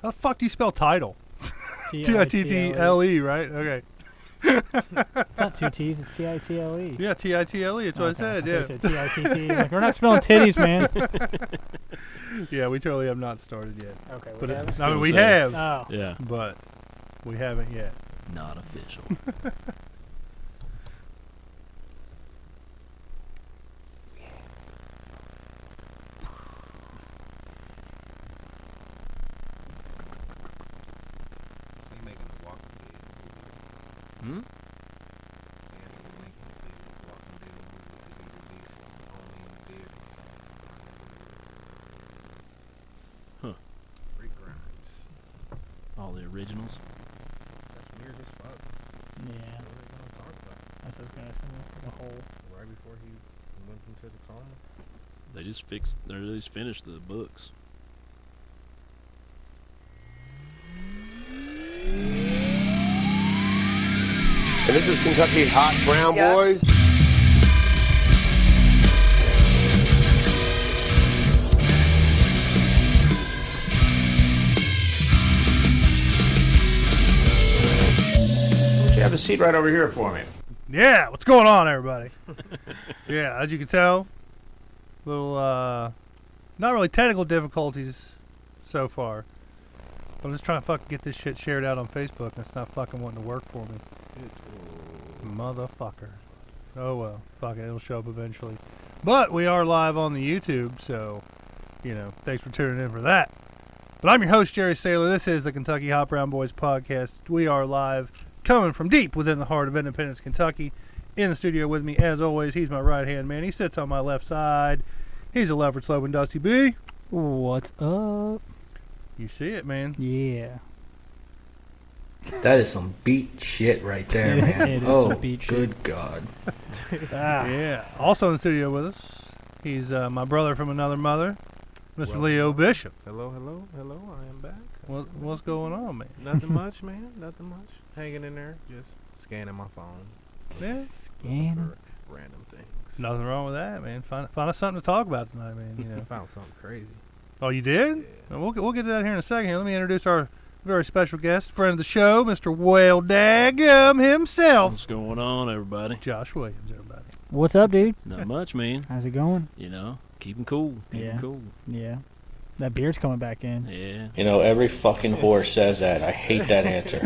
How the fuck do you spell title? T-I-T-T-L-E, right? Okay. It's not two T's, it's T-I-T-L-E. Yeah, T-I-T-L-E. That's what I said. I Yeah. I said T-I-T-T. Like, we're not spelling titties, man. Yeah, we totally have not started yet. Okay, But whatever. I mean, we have, Oh. Yeah. but we haven't yet. Not official. Hmm? Huh. All the originals. That's weird as fuck. Yeah. What are they gonna talk about? That's what I was going to say. It's like a whole... Right before he went into the coma? They just finished the books. And this is Kentucky Hot Brown Boys. Would you have a seat right over here for me? Yeah, what's going on, everybody? Yeah, as you can tell, little, not really technical difficulties so far. But I'm just trying to fucking get this shit shared out on Facebook, and it's not fucking wanting to work for me. Motherfucker. Oh well, fuck it, it'll show up eventually. But we are live on the YouTube, so, you know, thanks for tuning in for that. But I'm your host, Jerry Saylor. This is the Kentucky Hot Brown Boys podcast. We are live, coming from deep within the heart of Independence, Kentucky. In the studio with me, as always, he's my right-hand man. He sits on my left side. He's a Leopard Slow and Dusty B. What's up? You see it, man. Yeah. That is some beat shit right there, man. It is oh, some beat shit. good God. Yeah. Also in the studio with us, he's my brother from another mother, Mr. Leo Bishop. Hello. I am back. What's going on, man? Nothing much, man. Nothing much. Hanging in there, just scanning my phone. Yeah. Scanning. For random things. Nothing wrong with that, man. Find us something to talk about tonight, man. You know. Found something crazy. Oh, you did? Yeah. We'll get to that here in a second. Here, let me introduce our very special guest, friend of the show, Mr. Welldagum himself. What's going on, everybody? Josh Williams, everybody. What's up, dude? Not much, man. How's it going? You know, keep 'em cool. Keep 'em Yeah. cool. Yeah. That beard's coming back in. Yeah. You know, every fucking horse says that. I hate that answer.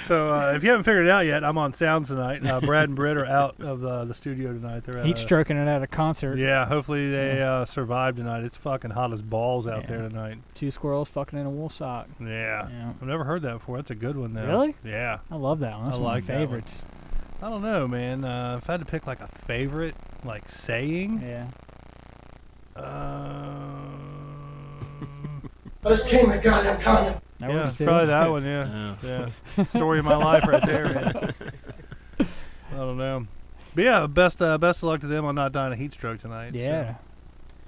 So if you haven't figured it out yet, I'm on sounds tonight. Brad and Britt are out of the studio tonight. They're Heat stroking it at a concert. Yeah, hopefully they survive tonight. It's fucking hot as balls out there tonight. 2 squirrels fucking in a wool sock. Yeah. Yeah. I've never heard that before. That's a good one, though. Really? Yeah. I love that one. That's I one like of my that one. favorites. I don't know, man. If I had to pick like a favorite, like saying, Yeah. Let's king the goddamn condom. That yeah, one's it's too. probably that one. Yeah, yeah. Story of my life right there, man. I don't know, but yeah, best of luck to them on not dying of heat stroke tonight. Yeah.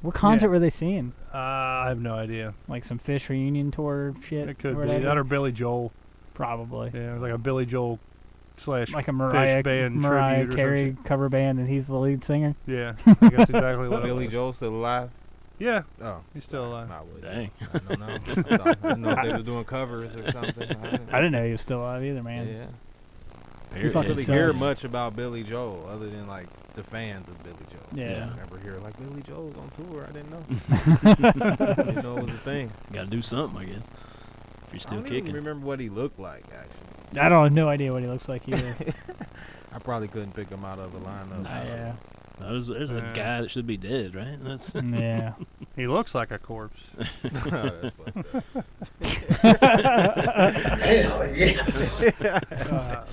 What concert were they seeing? I have no idea. Like some Fish reunion tour shit? It could or be whatever? that or Billy Joel. Probably. Yeah, it was like a Billy Joel / Like a Fish band Mariah tribute or Carey something. cover band, and he's the lead singer. Yeah, I think that's exactly what it Billy was. Joel still alive? Yeah, Oh, he's still alive. I would. Dang. I don't know. I didn't know if they were doing covers or something. I didn't know he was still alive either, man. Yeah. He Very I fucking don't really sucks. hear much about Billy Joel other than like the fans of Billy Joel. Yeah. I never hear like Billy Joel's on tour. I didn't know. I didn't know it was a thing. Got to do something, I guess. If you're I still don't even kicking. remember what he looked like actually. I don't have no idea what he looks like either. I probably couldn't pick him out of the lineup. Yeah. There's a guy that should be dead, right? That's Yeah. He looks like a corpse. That's fucked up. Hell yeah.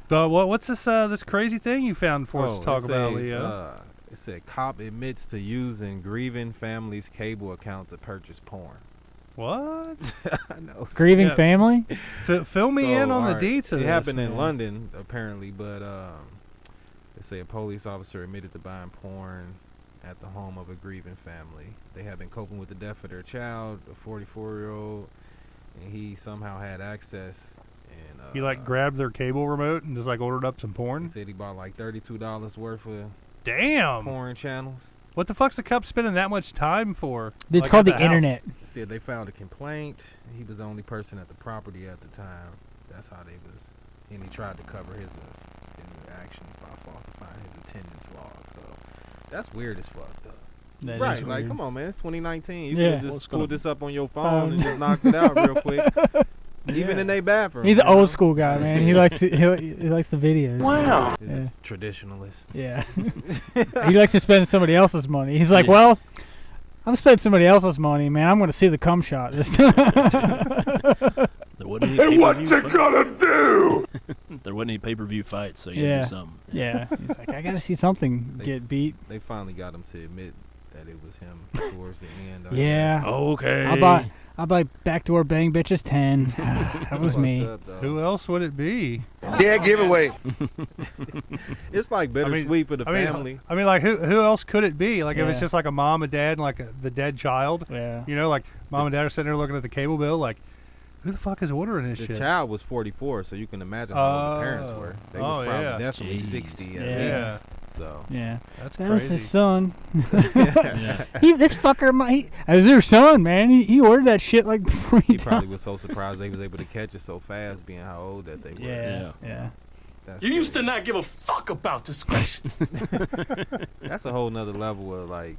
But what's this crazy thing you found for us to talk it about, says, Leo? It said cop admits to using grieving family's cable account to purchase porn. What? I know. Grieving Yeah. family? Fill me in on the alright, deets of it this. happened in man. London apparently, but they say a police officer admitted to buying porn at the home of a grieving family. They have been coping with the death of their child, a 44-year-old, and he somehow had access. And He like grabbed their cable remote and just like ordered up some he porn. said he bought like $32 worth of Damn. porn channels. What the fuck's the cop spending that much time for? It's Like, called at the house? internet. Said they filed a complaint. He was the only person at the property at the time. That's how they was, and he tried to cover his actions by falsifying his attendance log. So that's weird as fuck, though. That Right, is like, weird. come on, man. It's 2019. You Yeah. could Well, just it's gonna- pull this up on your phone and just knock it out real quick. Even in their bathroom. He's an you know? old school guy, man. He likes he likes the videos. Wow. He's Yeah. a traditionalist. Yeah. He likes to spend somebody else's money. He's like, Yeah. well, I'm spending somebody else's money, man. I'm going to see the cum shot this time. There wasn't any pay-per-view fights. There wasn't any pay-per-view fights, so you had to do something. Yeah. He's like, I got to see something get beat. They finally got him to admit that it was him towards the end. I Yeah. guess. Okay. I buy backdoor bang bitches 10. That was Fucked me. up, though. Who else would it be? Dead giveaway. It's like bittersweet for the family. I mean, like who else could it be? Like if it's Yeah. just like a mom and dad and like the dead child. Yeah. You know, like mom and dad are sitting there looking at the cable bill, like, who the fuck is ordering this The shit? child was 44, so you can imagine how old the parents were. They was probably yeah. definitely Jeez. 60 at Yeah. least. So Yeah. That's That was crazy. his son. Yeah. This fucker, that was their son, man. He ordered that shit like 3 he times. probably was so surprised they was able to catch it so fast, being how old that they were. Yeah. Yeah. Yeah. That's You used to crazy. not give a fuck about discretion. That's a whole nother level of like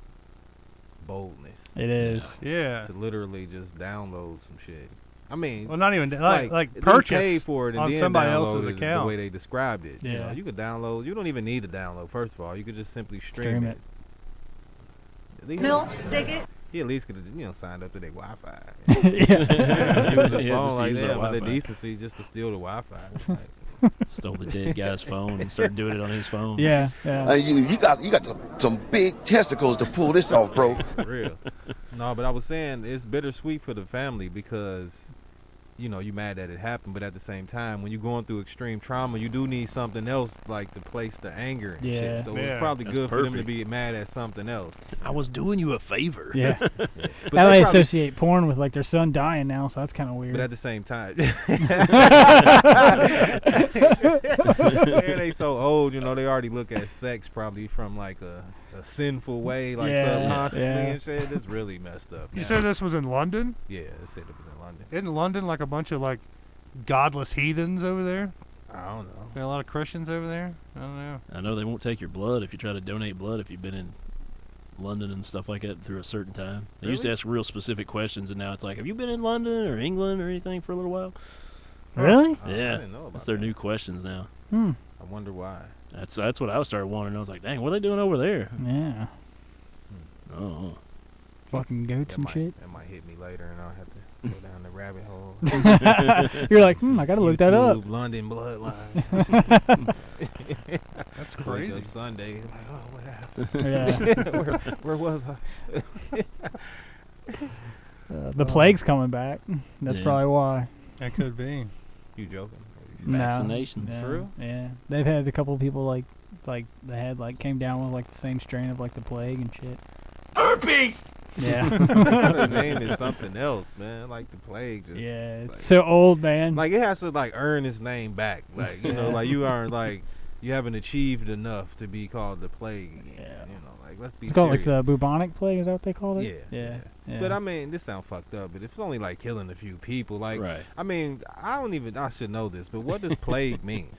boldness It is. Yeah. to literally just download some shit. I mean, Well, not even like they purchase paid for it and on then somebody download else's it account. The way they described it. You know, Yeah. you could download. You don't even need to download. First of all, you could just simply stream Stream it. At least, MILFs dig it. He at least could have signed up to their Wi-Fi. Yeah. Use his Yeah, phone just like use that, that but the Wi-Fi. decency just to steal the Wi-Fi. Like, Stole the dead guy's phone and started doing it on his phone. Yeah. Yeah. You got some big testicles to pull this off, bro. for real. No, but I was saying it's bittersweet for the family because, you know, you mad that it happened, but at the same time, when you're going through extreme trauma, you do need something else like to place the anger and Yeah. shit. So Yeah. it's probably That's good for them to perfect. be mad at something else. I was doing you a favor. Yeah. But Now they they probably- associate porn with like their son dying now, so that's kind of weird. But at the same time, man, they so old, you know, they already look at sex probably from like a sinful way, like Yeah, subconsciously yeah. and shit. It's really messed up. You now. said this was in London? Yeah, it said it was in London. Isn't London like a bunch of like godless heathens over there? I don't know. There are a lot of Christians over there? I don't know. I know they won't take your blood if you try to donate blood if you've been in London and stuff like that through a certain time. They used to Really? ask real specific questions, and now it's like, have you been in London or England or anything for a little while? Really? I Yeah. didn't know about That's their that. new questions now. Hmm. I wonder why. That's what I started wondering. I was like, dang, what are they doing over there? Yeah. Oh, Fucking goats and shit. That might hit me later, and I'll have to go down the rabbit hole. You're like, I gotta look that up. YouTube, London bloodline. That's Wake crazy. up Sunday, like, oh, what happened? Yeah. Where was I? The plague's coming back. That's Yeah. probably why. That could be. You joking? No. Vaccinations. Yeah. True? Yeah. They've had a couple of people like they had like came down with like the same strain of like the plague and shit. Herpes! Yeah. The name is something else, man. Like the plague, just Yeah. It's like, so old, man. like it has to like earn its name back. Like you know, Yeah. like you aren't like you haven't achieved enough to be called the plague again. Yeah. You know, like let's be It's called serious. like the bubonic plague. Is that what they called Yeah, it? Yeah. Yeah. But I mean, this sounds fucked up. But if it's only like killing a few people, like right. I mean, I should know this, but what does plague mean?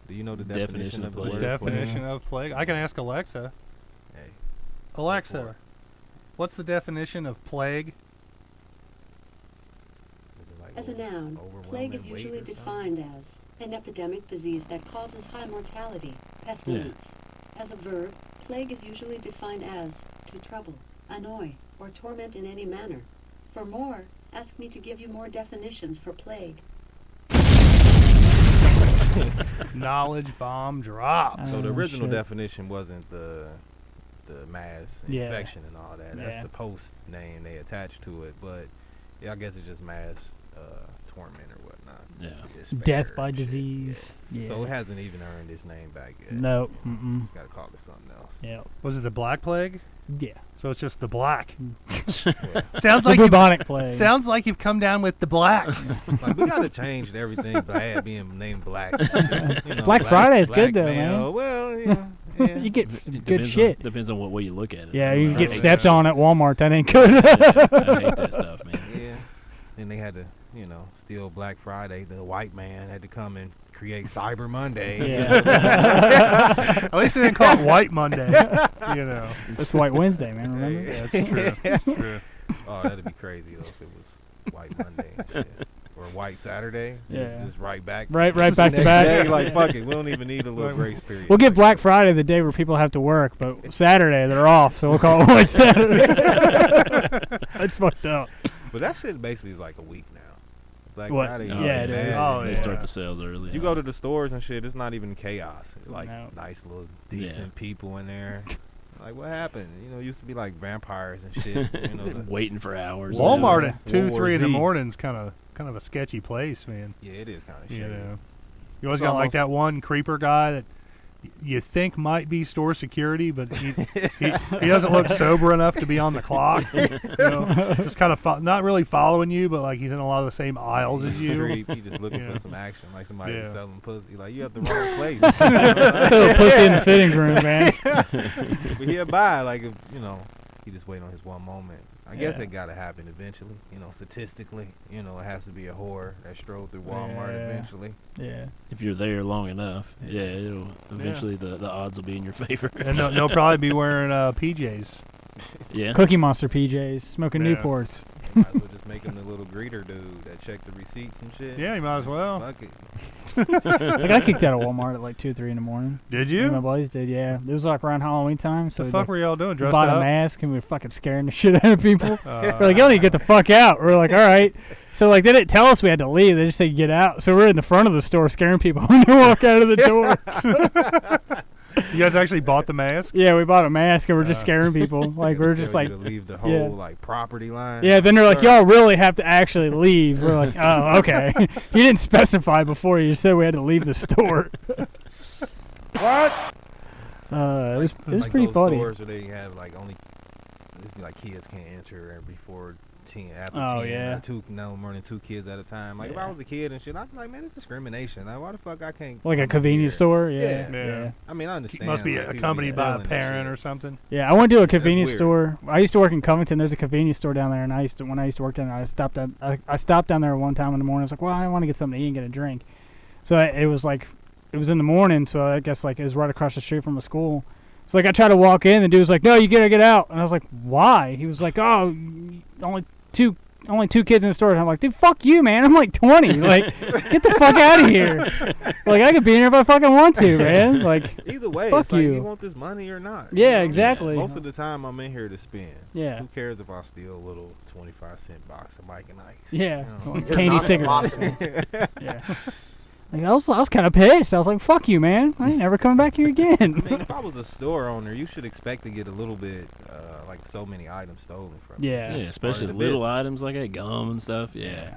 Do you know the definition of the plague. word Definition of plague. I can ask Alexa. Hey, Alexa, what's the definition of plague? is it like As a noun, plague is overwhelming weight usually or something? defined as an epidemic disease that causes high mortality, pestilence. As a verb, plague is usually defined as to trouble, annoy, or torment in any manner. For more, ask me to give you more definitions for plague. Knowledge bomb drop. So the Oh, original shit. definition wasn't the mass Yeah. infection and all that. That's Yeah. the post name they attached to it. But yeah, I guess it's just mass torment or whatnot. Yeah. Despair Death by and shit. disease. Yeah. So it hasn't even earned its name back yet. No. Mm-mm. Got to call it something else. Yeah. Was it the black plague? Yeah. So it's just the black. Yeah. Sounds The like you've, bubonic plague. sounds like you've come down with the black. Like we got to change everything bad being named black. You know, Black Friday is good though, male. man. Well, yeah. You get It good shit. Depends on what way you look at it. Yeah, I you mean, get I hate stepped that on at Walmart. That ain't good. shit. I hate that stuff, man. Yeah. And they had to, steal Black Friday. The white man had to come and create Cyber Monday. Yeah. At least they didn't call it White Monday. It's White Wednesday, man. Remember? Yeah, that's true. That's true. Oh, that'd be crazy though if it was White Monday and shit. Or White Saturday. Yeah. Just right back. Right back to Next back. day, like, fuck it. We don't even need a little grace period. We'll give Black Friday the day where people have to work, but Saturday they're off, so we'll call it White Saturday. That's fucked up. But that shit basically is like a week now. Black What? Friday. Oh, Yeah, it is. Oh, They yeah. start the sales early. You go to the stores and shit, it's not even chaos. It's like No. nice little decent people in there. Like, what happened? It used to be like vampires and shit. waiting for hours. Walmart and at 2, World War 3 in the Z. morning's kind of a sketchy place, man. Yeah, it is kind of You shady. know, you always It's got like almost- that one creeper guy that you think might be store security, but he doesn't look sober enough to be on the clock. Just kind of not really following you, but like he's in a lot of the same aisles as you. Creep. He just looking Yeah. for some action, like somebody Yeah. selling pussy. Like, you at the wrong place. So a pussy in the fitting room, man. But he'll buy, like, if, he just wait on his one moment. I guess Yeah. it got to happen eventually. Statistically, it has to be a whore that strolled through Walmart Yeah. eventually. Yeah. if you're there long enough, it'll eventually the odds will be in your favor. And they'll probably be wearing PJs. Yeah. Cookie Monster PJs, smoking Yeah. Newports. Might as well just make him the little greeter dude that checked the receipts and shit. Yeah, you might as well. Fuck it. Like I kicked out of Walmart at like 2 or 3 in the morning. Did Me and my you? buddies did, yeah. It was like around Halloween time, so The we fuck were y'all doing? like, Dressed bought a up? mask and we were fucking scaring the shit out of people. Uh, We're like, y'all need to get the fuck out. We're like, all right. So like they didn't tell us we had to leave. They just said get out. So we're in the front of the store scaring people when they walk out of the door. you guys actually bought the mask? Yeah, we bought a mask and we're just scaring people. Like we're just Tell like, you to leave the whole yeah. like property line. yeah. Then they're like, Sir. y'all really have to actually leave. We're like, oh, okay. You didn't specify before. You said we had to leave the store. What? It was Like pretty those funny. stores where they have like only, just be like kids can't enter before 10, after Oh, 10, yeah. or no more than 2 kids at a time. Like if Yeah. I was a kid and shit, I'd be like, man, it's discrimination. Like, why the fuck I can't? Like a come convenience here? store. Yeah. Yeah. I mean, I understand. Must be like, people accompanied by a stealing and parent shit. or something. Yeah, I went to a That's convenience weird. store. I used to work in Covington. There's a convenience store down there, and when I used to work down there, I stopped down there one time in the morning. I was like, well, I want to get something to eat and get a drink. So it was in the morning. So I guess like it was right across the street from a school. So like I tried to walk in, and the dude was like, no, you gotta get out. And I was like, why? He was like, oh, only two kids in the store. And I'm like, dude, fuck you, man. I'm like 20. Like, get the fuck out of here. Like, I could be in here if I fucking want to, man. Like, Either way, fuck it's like you. you want this money or not. Yeah, exactly. Most of the time, I'm in here to spend. yeah. Who cares if I steal a little 25-cent box of Mike and Ike's? Yeah. You know? Like candy cigarettes. Yeah. Like, I was kind of pissed. I was like, fuck you, man. I ain't never coming back here again. I mean, if I was a store owner, you should expect to get a little bit, like so many items stolen from you. Yeah. Yeah, especially the little business. items like that, gum and stuff. Yeah.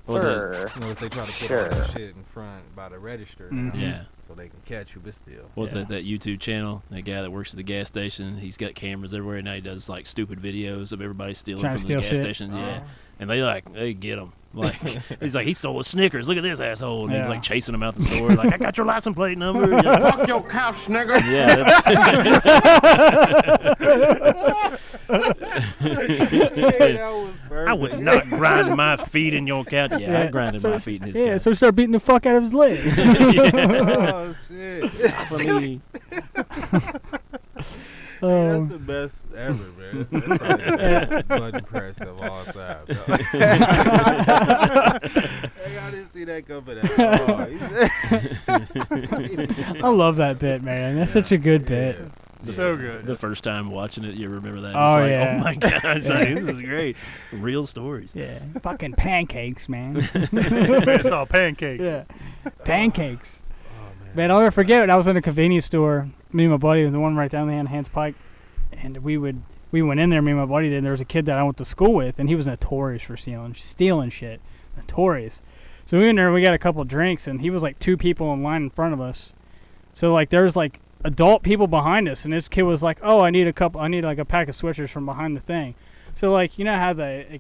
What was that? You know, if they try to put all that shit in front by the register, now, Mhm. Yeah. so they can catch you, but still. What's Yeah. that YouTube channel? That guy that works at the gas station. He's got cameras everywhere, and now he does like stupid videos of everybody stealing Trying from to the steal gas shit. station. Yeah, and they get him. Like he's like, he stole a Snickers. Look at this asshole. And Yeah. he's like chasing him out the store. Like, I got your license plate number. Yeah, Fuck your couch, nigga. that's, That was perfect. I would not grind my feet in your couch. Yeah, I grinded my feet in his Yeah, couch. so he started beating the fuck out of his legs. Oh shit! For me, That's the best ever, man. That's probably the best button press of all time. Hey, I didn't see that coming out. I love that bit, man. That's such a good bit. So good. the first time watching it, you remember that? Oh, It's like, yeah. oh my gosh, like, this is great. Real stories. Yeah. Fucking pancakes, man. Man, it's all pancakes. Yeah. Pancakes. Oh, Man, I'll never forget it. I was in a convenience store. Me and my buddy, the one right down there on Hans Pike, and we went in there. Me and my buddy did. And there was a kid that I went to school with, and he was notorious for stealing shit. Notorious. So we went there. We got a couple drinks, and he was like 2 people in line in front of us. So like there's like adult people behind us, and this kid was like, "Oh, I need like a pack of Swishers from behind the thing." So like, you know how they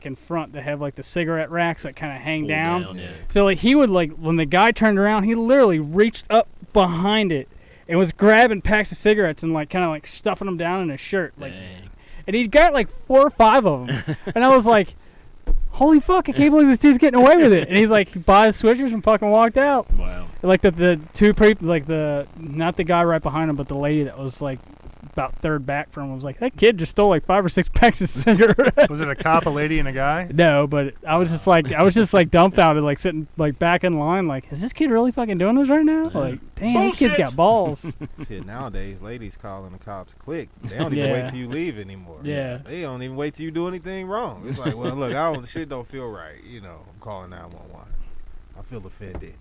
have like the cigarette racks that kind of hang Pull down. yeah. So like he would like when the guy turned around, he literally reached up behind it and was grabbing packs of cigarettes and like kind of like stuffing them down in his shirt. Like, Dang. and he got like 4 or 5 of them, and I was like, "Holy fuck! I can't believe this dude's getting away with it." And he's like, he bought his switchers and fucking walked out. Wow. Like the two people, like not the guy right behind him, but the lady that was like about third back from him was like, that kid just stole like 5 or 6 packs of cigarettes. Was it a cop, a lady, and a guy? No, but I was just like dumbfounded, like sitting like back in line, like, is this kid really fucking doing this right now? Like, damn, this kid's got balls. Shit, nowadays, ladies calling the cops quick. They don't even wait till you leave anymore. Yeah. They don't even wait till you do anything wrong. It's like, well, look, shit don't feel right. You know, I'm calling 911. I feel offended.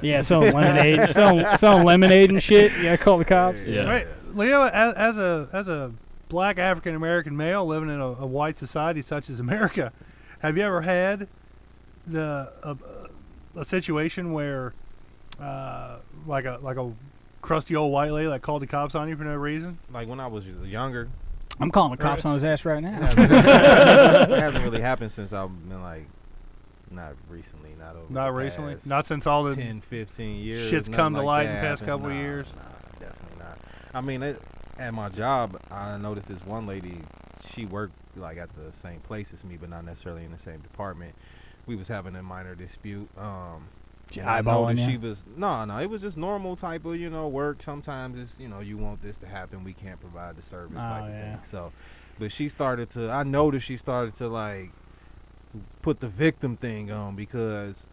Yeah, selling lemonade, selling lemonade and shit. Yeah, call the cops. Yeah. Wait, Leo, as a black African American male living in a white society such as America, have you ever had a situation where like a crusty old white lady that called the cops on you for no reason? Like when I was younger. I'm calling the cops on his ass right now. It hasn't really happened since I've been like, not recently, not recently, not since all the 10, 15 years. shit's come to like light in the past couple of years. Nah, definitely not. I mean, at my job, I noticed this one lady. She worked like at the same place as me, but not necessarily in the same department. We was having a minor dispute. Eyeballing you? She was no. It was just normal type of work. Sometimes it's you want this to happen. We can't provide the service type of thing. So, but I noticed she started to like put the victim thing on because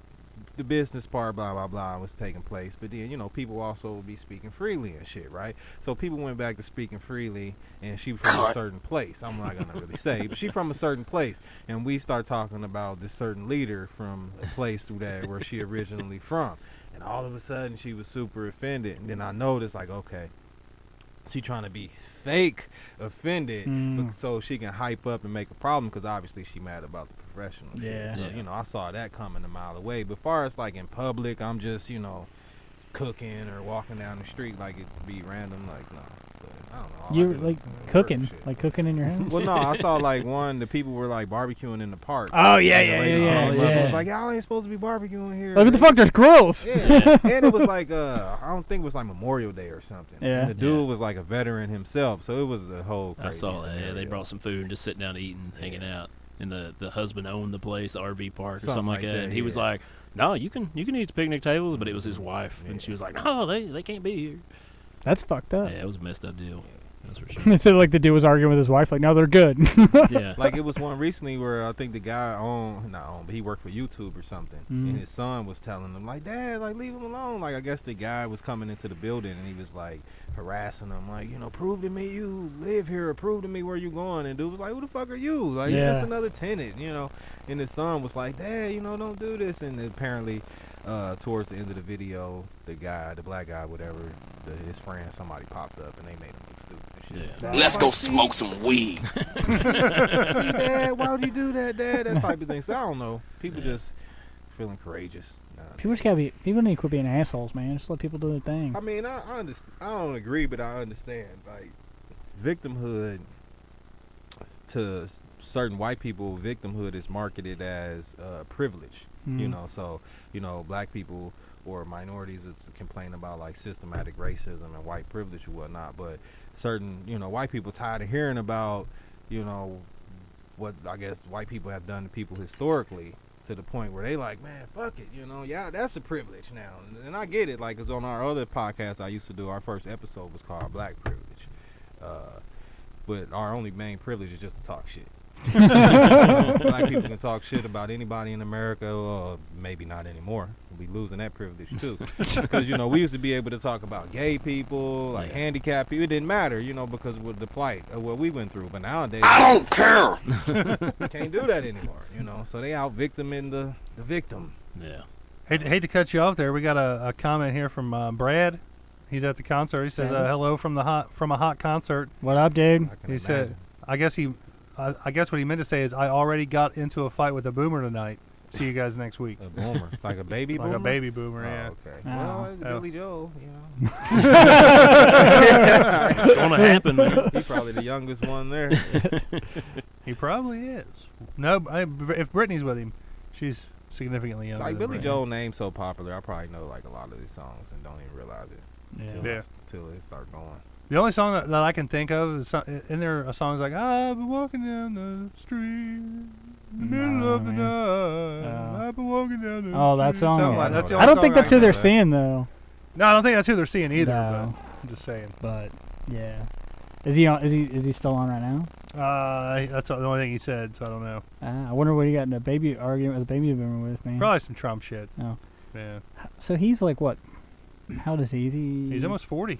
the business part, blah blah blah, was taking place. But then people also would be speaking freely and shit, right? So people went back to speaking freely, and she was from a certain place. I'm not gonna really say, but she from a certain place, and we start talking about this certain leader from a place where she originally from, and all of a sudden she was super offended. And then I noticed, like, okay, she trying to be fake offended so she can hype up and make a problem, because obviously she mad about the professional shit. So I saw that coming a mile away. But far as like in public, I'm just cooking or walking down the street, like it could be random, like no. But I don't know. You were like cooking in your house? Well, no, I saw like the people were like barbecuing in the park. Oh yeah. It was like, y'all ain't supposed to be barbecuing here. Like, what the fuck? There's grills. Yeah. And it was like I don't think it was like Memorial Day or something. Yeah. And the dude was like a veteran himself, so it was a whole crazy I saw that. scenario. Yeah, they brought some food and just sitting down eating, hanging out. And the husband owned the place, the RV park or something like that. And he was like, no, you can eat at the picnic tables, but it was his wife, and she was like, no, they can't be here. That's fucked up. Yeah, it was a messed up deal. That's for sure. It said like the dude was arguing with his wife, like, no, they're good. Yeah. Like it was one recently where I think the guy but he worked for YouTube or something, and his son was telling him like, Dad, like leave him alone. Like I guess the guy was coming into the building and he was like harassing him, like, prove to me you live here, or prove to me where you going. And dude was like, who the fuck are you? Like you're just another tenant, And his son was like, Dad, don't do this. And apparently towards the end of the video, the black guy, whatever, his friend, somebody popped up and they made him look stupid and shit. Yeah. Let's go smoke some weed. See, Dad, why would you do that, Dad? That type of thing. So I don't know. People just feeling courageous. People need to quit being assholes, man. Just let people do their thing. I mean, I understand. I don't agree, but I understand. Like, victimhood to certain white people, victimhood is marketed as privilege. So black people or minorities complain about like systematic racism and white privilege or whatnot, but certain white people tired of hearing about what I guess white people have done to people historically, to the point where they like, man, fuck it, that's a privilege now. And I get it, like, because on our other podcast I used to do, our first episode was called Black Privilege, but our only main privilege is just to talk shit. Black people can talk shit about anybody in America, maybe not anymore. We'll be losing that privilege too, because we used to be able to talk about gay people, like handicapped people. It didn't matter, because with the plight of what we went through. But nowadays, I don't care. Can't do that anymore. So they out victiming the victim. Yeah. Hate to cut you off there. We got a comment here from Brad. He's at the concert. He says, "Hello from a hot concert." What up, dude? He said, I guess what he meant to say is, I already got into a fight with a boomer tonight. See you guys next week. A boomer, like a baby boomer. Like a baby boomer, yeah. Okay. Well, it's Billy Joel, It's gonna happen, man. He's probably the youngest one there. He probably is. No, if Brittany's with him, she's significantly younger. Like than Billy Brittany. Joel name's so popular, I probably know like a lot of these songs and don't even realize it. Yeah. Till it start going. The only song that I can think of is in there a song is like I've been walking down the street in the middle of the night. I've been walking down the street. Oh, that song. Something Yeah. like- that's the I only don't song think that's can who they're think of. seeing though. No, I don't think that's who they're seeing either. No. But I'm just saying. But yeah, is he on? Is he still on right now? That's the only thing he said, so I don't know. I wonder what he got in a baby argument with a baby boomer with, man. Probably some Trump shit. Oh. Yeah. So he's like what? How does he? Is he? He's almost 40,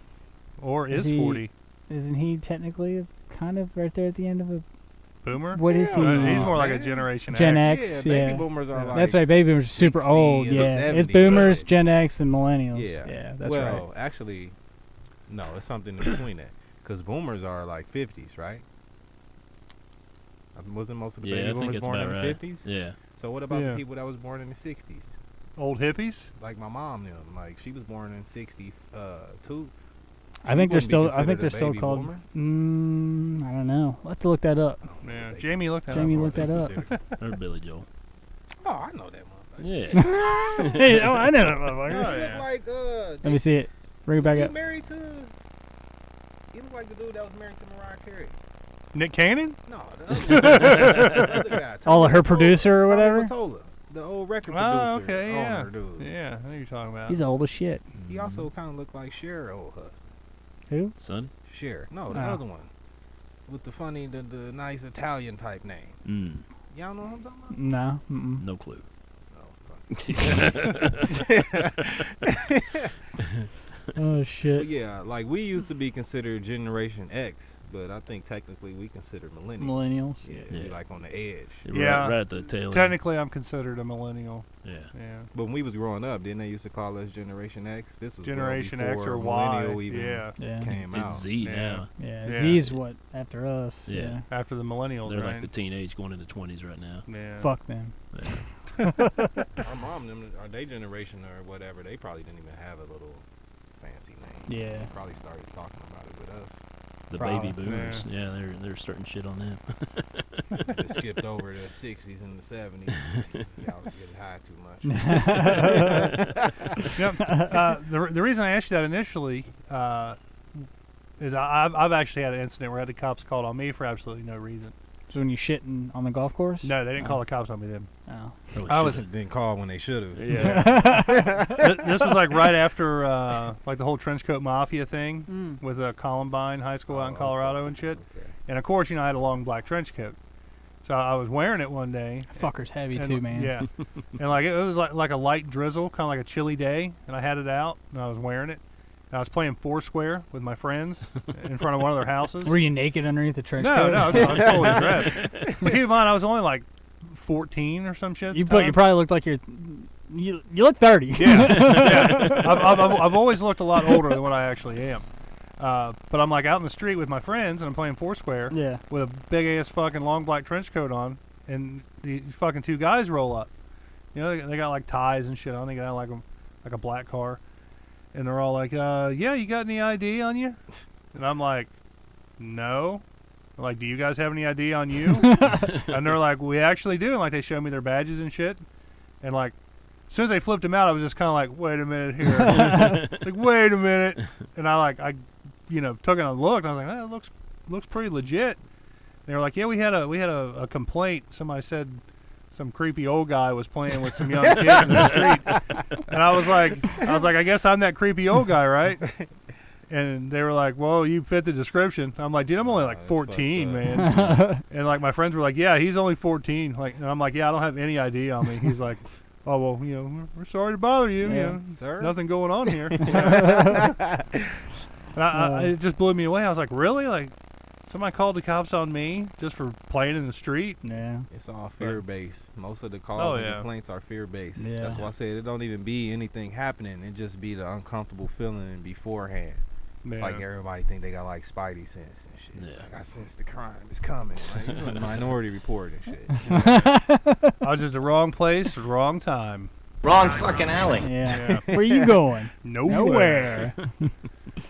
or Is is he- 40. Isn't he technically kind of right there at the end of a? Boomer. What is he? He's more like a Generation Gen X. X. Baby Yeah. boomers are like That's right. Baby boomers are super 60 old. and Yeah. 70, It's boomers, right? Gen X, and millennials. Yeah. Yeah. That's well, right. actually, no, it's something in between that. Because boomers are like 50s, right? Wasn't most of the Yeah, baby I think boomers it's born about in the right. 50s? Yeah. So what about Yeah. the people that was born in the 60s? Old hippies. Like my mom, them. Like she was born in 62. I think they're She still. wouldn't be I think they're considered a still baby called. boomer? I don't know. We'll have to look that up. Yeah. Jamie looked that Jamie up. looked that up. Or Billy Joel. Oh, I know that motherfucker. Yeah. Hey, oh, I know that motherfucker. Oh, He yeah. look like Let me see it. Bring it back he up. married to. He looked like the dude that was married to Mariah Carey. Nick Cannon. No, the other, the other guy. Oh, her Mottola. producer or Tommy whatever? Mottola, the old record producer. Oh, okay, yeah. owner dude. Yeah, I know who you're talking about. He's old as shit. He also kind of looked like Cher, old husband. Who? Son? Cher. No, the Oh. other one. With the funny, the nice Italian type name. Mm. Y'all know what I'm talking about? No. Mm-mm. No clue. Oh shit. But yeah, like we used to be considered Generation X, but I think technically we consider millennials. Millennials. Yeah, Yeah. we like on the edge. Yeah. Right at the tail end. Technically, I'm considered a millennial. Yeah. Yeah. But when we was growing up, didn't they used to call us Generation X? This was well Generation X before or Y. millennial even Yeah. Yeah. came out. It's Z Yeah. now. Yeah. Yeah. Z's what after us. Yeah. After the millennials, They're right? like the teenage going into 20s right now. yeah. Fuck them. Yeah. Our mom, them, or their generation or whatever, they probably didn't even have a little fancy name. Yeah. They probably started talking about it with us. The Probably. baby boomers. Yeah, they're starting shit on them. Just skipped over the 60s and the 70s. Y'all was getting high too much. Yep. The reason I asked you that initially is I've actually had an incident where I had the cops called on me for absolutely no reason. So when you shitting on the golf course? No, they didn't Oh. call the cops on me then. Oh. I was Didn't call when they should have. Yeah. This was like right after like the whole trench coat mafia thing with Columbine High School out in Colorado and shit. Okay. And of course, I had a long black trench coat, so I was wearing it one day. Fucker's heavy and, too, man. Yeah, and like it was like a light drizzle, kind of like a chilly day, and I had it out and I was wearing it. And I was playing Foursquare with my friends in front of one of their houses. Were you naked underneath the trench No, coat? no, I was fully dressed. But keep in mind, I was only like 14 or some shit. At You the time. probably looked like you look 30. Yeah. I've always looked a lot older than what I actually am. But I'm like out in the street with my friends and I'm playing Foursquare Yeah. with a big ass fucking long black trench coat on, and the fucking two guys roll up. They got like ties and shit on. They got like a black car, and they're all like, "Yeah, you got any ID on you?" And I'm like, "No." I'm like, "Do you guys have any ID on you?" And they're like, "We actually do." And like they showed me their badges and shit, and like. As soon as they flipped him out, I was just kind of like, "Wait a minute here," like, "Wait a minute," and I took it and looked. And I was like, "That looks pretty legit." And they were like, "Yeah, we had a complaint. Somebody said some creepy old guy was playing with some young kids in the street," and I was like, "I guess I'm that creepy old guy, right?" And they were like, "Well, you fit the description." I'm like, "Dude, I'm only like That's 14, fucked man." And like my friends were like, "Yeah, he's only 14." Like, and I'm like, "Yeah, I don't have any ID on me." He's like. Oh, well, we're sorry to bother you. Yeah. Sir? Nothing going on here. And it just blew me away. I was like, really? Like, somebody called the cops on me just for playing in the street? Yeah. It's all fear-based. Most of the calls Oh, and yeah. complaints are fear-based. Yeah. That's why I said it don't even be anything happening. It just be the uncomfortable feeling beforehand. It's Yeah. like everybody think they got like spidey sense and shit. Yeah. Like, I sense the crime is coming. Like, you know, the Minority Report and shit. I was just the wrong place, wrong time. Wrong fucking alley. Yeah. Where you going? Nowhere.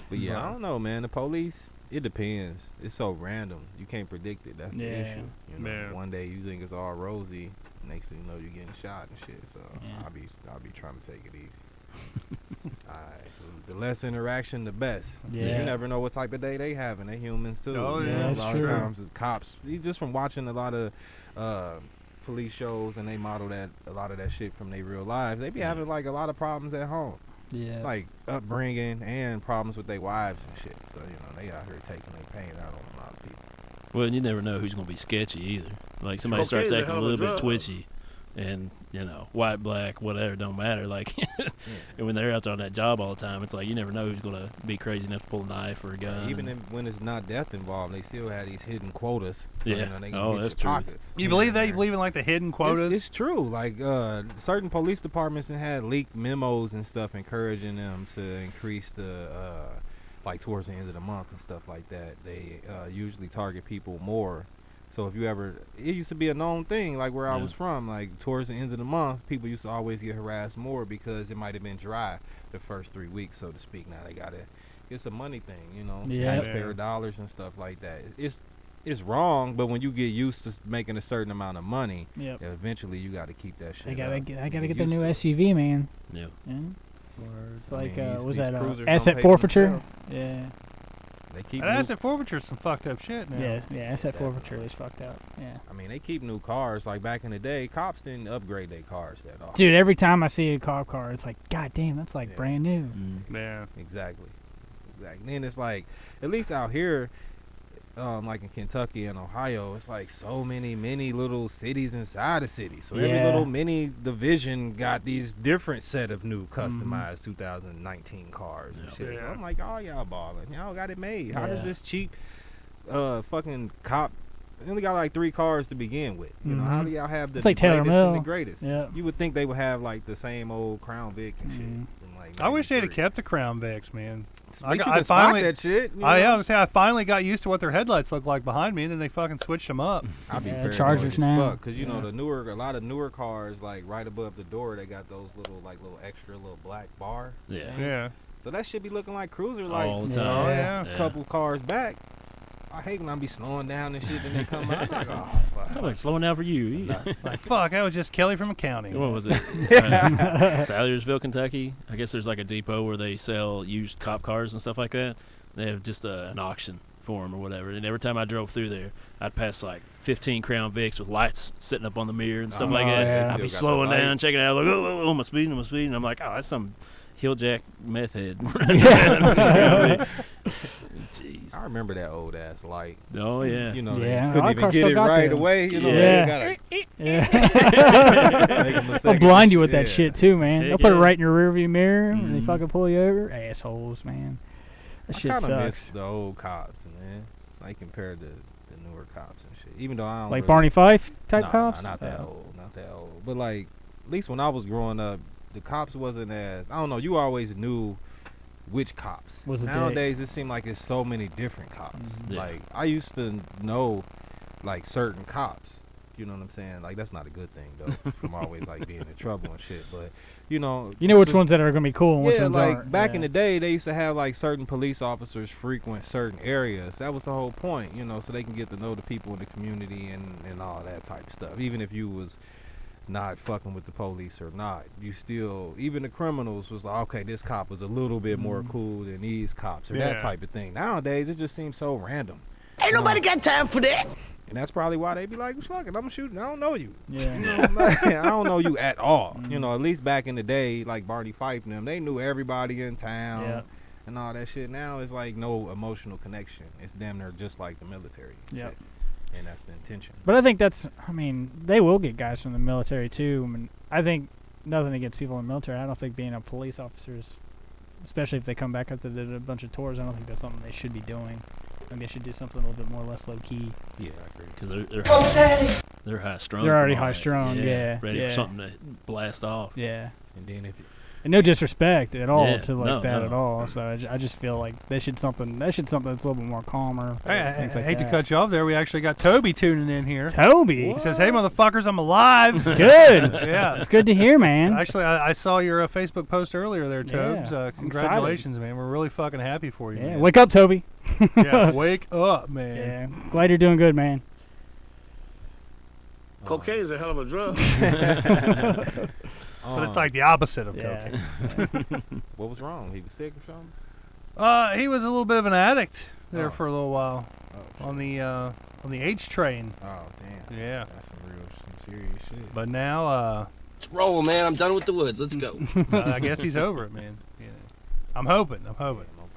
But yeah, I don't know, man. The police, it depends. It's so random. You can't predict it. That's the Yeah. issue. Yeah. One day you think it's all rosy. Next thing you know, you're getting shot and shit. So Yeah. I'll be trying to take it easy. The less interaction, the best. Yeah. You never know what type of day they having. They humans too. Oh, You yeah. know, That's a lot true. of times the cops, just from watching a lot of police shows, and they model that a lot of that shit from their real lives. They be having like a lot of problems at home, Yeah. like upbringing and problems with their wives and shit. So they out here taking their pain out on a lot of people. Well, and you never know who's gonna be sketchy either. Like somebody starts acting a little bit twitchy, and white, black, whatever, don't matter. Like, and when they're out there on that job all the time, it's like you never know who's gonna be crazy enough to pull a knife or a gun. Even when it's not death involved, they still have these hidden quotas. So, Yeah. they Oh, get that's your true. pockets. You believe that? You believe in like the hidden quotas? It's true. Like certain police departments had leaked memos and stuff encouraging them to increase the like towards the end of the month and stuff like that. They usually target people more. So if you ever, it used to be a known thing, like where I was from, like towards the end of the month, people used to always get harassed more because it might have been dry the first 3 weeks, so to speak. Now they got it's a money thing, Yeah. taxpayer dollars and stuff like that. It's wrong, but when you get used to making a certain amount of money, Yep. eventually you got to keep that shit. I gotta up. get You their new used to it. SUV, man. Yeah. Yeah. It's I like mean, was these that cruisers don't asset pay for forfeiture? themselves. Yeah. They keep That new, asset forfeiture is some fucked up shit now. Yeah. Asset forfeiture is fucked up. Yeah. I mean, they keep new cars. Like back in the day, cops didn't upgrade their cars that often. Dude, every time I see a cop car, it's like, God damn, that's like Yeah. brand new. Yeah. Exactly. Then it's like, at least out here, like in Kentucky and Ohio, it's like so many little cities inside a city. So every Yeah. little mini division got these different set of new customized 2019 cars and shit. So Yeah. I'm like, oh, y'all balling. Y'all got it made. How does Yeah. this cheap fucking cop, they only got like 3 cars to begin with. How do y'all have the It's like Taylor latest and the Mill. greatest? Yeah. You would think they would have like the same old Crown Vic and shit. Mhm. from, like, I wish they'd have 93. kept the Crown Vics, man. At least you I can spot finally- that shit. You I know? was say I finally got used to what their headlights look like behind me, and then they fucking switched them up. I be Yeah, paranoid Chargers as now. because a lot of newer cars, like right above the door, they got those little extra little black bar. Yeah. Yeah. So that should be looking like cruiser All lights. the time. Oh, yeah. Yeah. A couple cars back. I hate when I be slowing down and shit, and they come out. I'm like, oh I'm fuck. like slowing down for you. Like, fuck, that was just Kelly from accounting. What was it? Salyersville, Kentucky. I guess there's like a depot where they sell used cop cars and stuff like that. They have just an auction for them or whatever. And every time I drove through there, I'd pass like 15 Crown Vics with lights sitting up on the mirror and stuff like that. yeah. I'd be Still got slowing the light. down, checking it out, like, oh, am I speeding? And I'm like, oh, that's some hilljack meth head. Jeez. I remember that old ass light. Oh, yeah. You know, Yeah, they couldn't our even car get still it got right them. away. You know, Yeah. they Yeah. gotta take 'em a They'll second blind to you with sh- that yeah. shit too, man. Heck They'll put it yeah. right in your rearview mirror and they Mhm. fucking pull you over. Assholes, man. That I shit kind of miss sucks. the old cops, man. Like compared to the newer cops and shit. Even though I don't Like really, Barney Fife type Nah, cops. not that Oh. old, not that old. But like, at least when I was growing up, the cops wasn't as, I don't know. You always knew which cops. Was it Nowadays, it seemed like it's so many different cops. Yeah. Like I used to know, like certain cops. You know what I'm saying? Like that's not a good thing though. From always like being in trouble and shit. But you know which so- ones that are gonna be cool and which yeah, ones like aren't. back Yeah. in the day, they used to have like certain police officers frequent certain areas. That was the whole point, so they can get to know the people in the community and all that type of stuff. Even if you was not fucking with the police or not, you still, even the criminals was like, okay, this cop was a little bit more cool than these cops or Yeah. that type of thing. Nowadays, it just seems so random. Ain't nobody got time for that. And that's probably why they be like, fuck it, I'm shooting. I don't know you. Yeah. I don't know you at all. At least back in the day, like Barney Fife and them, they knew everybody in town Yeah. and all that shit. Now it's like no emotional connection. It's damn near just like the military. and Yep. shit. And that's the intention. But I think they will get guys from the military too. I mean, I think nothing against people in the military. I don't think being a police officer is, especially if they come back after they did a bunch of tours, I don't think that's something they should be doing. I think they should do something a little bit more less low key. Yeah, I agree. Because they're high strung. They're already from all high that. strung, yeah, Ready yeah. for something to blast off. Yeah. And then if And no disrespect at all Yeah, to like no, that no. at all. So I just feel like they should something that's a little bit more calmer. I things like hate to that. cut you off there. We actually got Toby tuning in here. Toby, He says, "Hey, motherfuckers, I'm alive." good. Yeah. It's good to hear, man. Actually, I saw your Facebook post earlier there, Tobes. Yeah, Congratulations, man. We're really fucking happy for you. Yeah, man. wake up, Toby. Yeah, wake up, man. Yeah, glad you're doing good, man. Cocaine's a hell of a drug. But it's like the opposite of Yeah. cocaine. What was wrong? He was sick or something? He was a little bit of an addict there Oh. for a little while Oh, on the H train. Oh, damn. Yeah. That's some serious shit. But now, Let's roll, man. I'm done with the woods. Let's go. I guess he's over it, man. You know, I'm hoping. More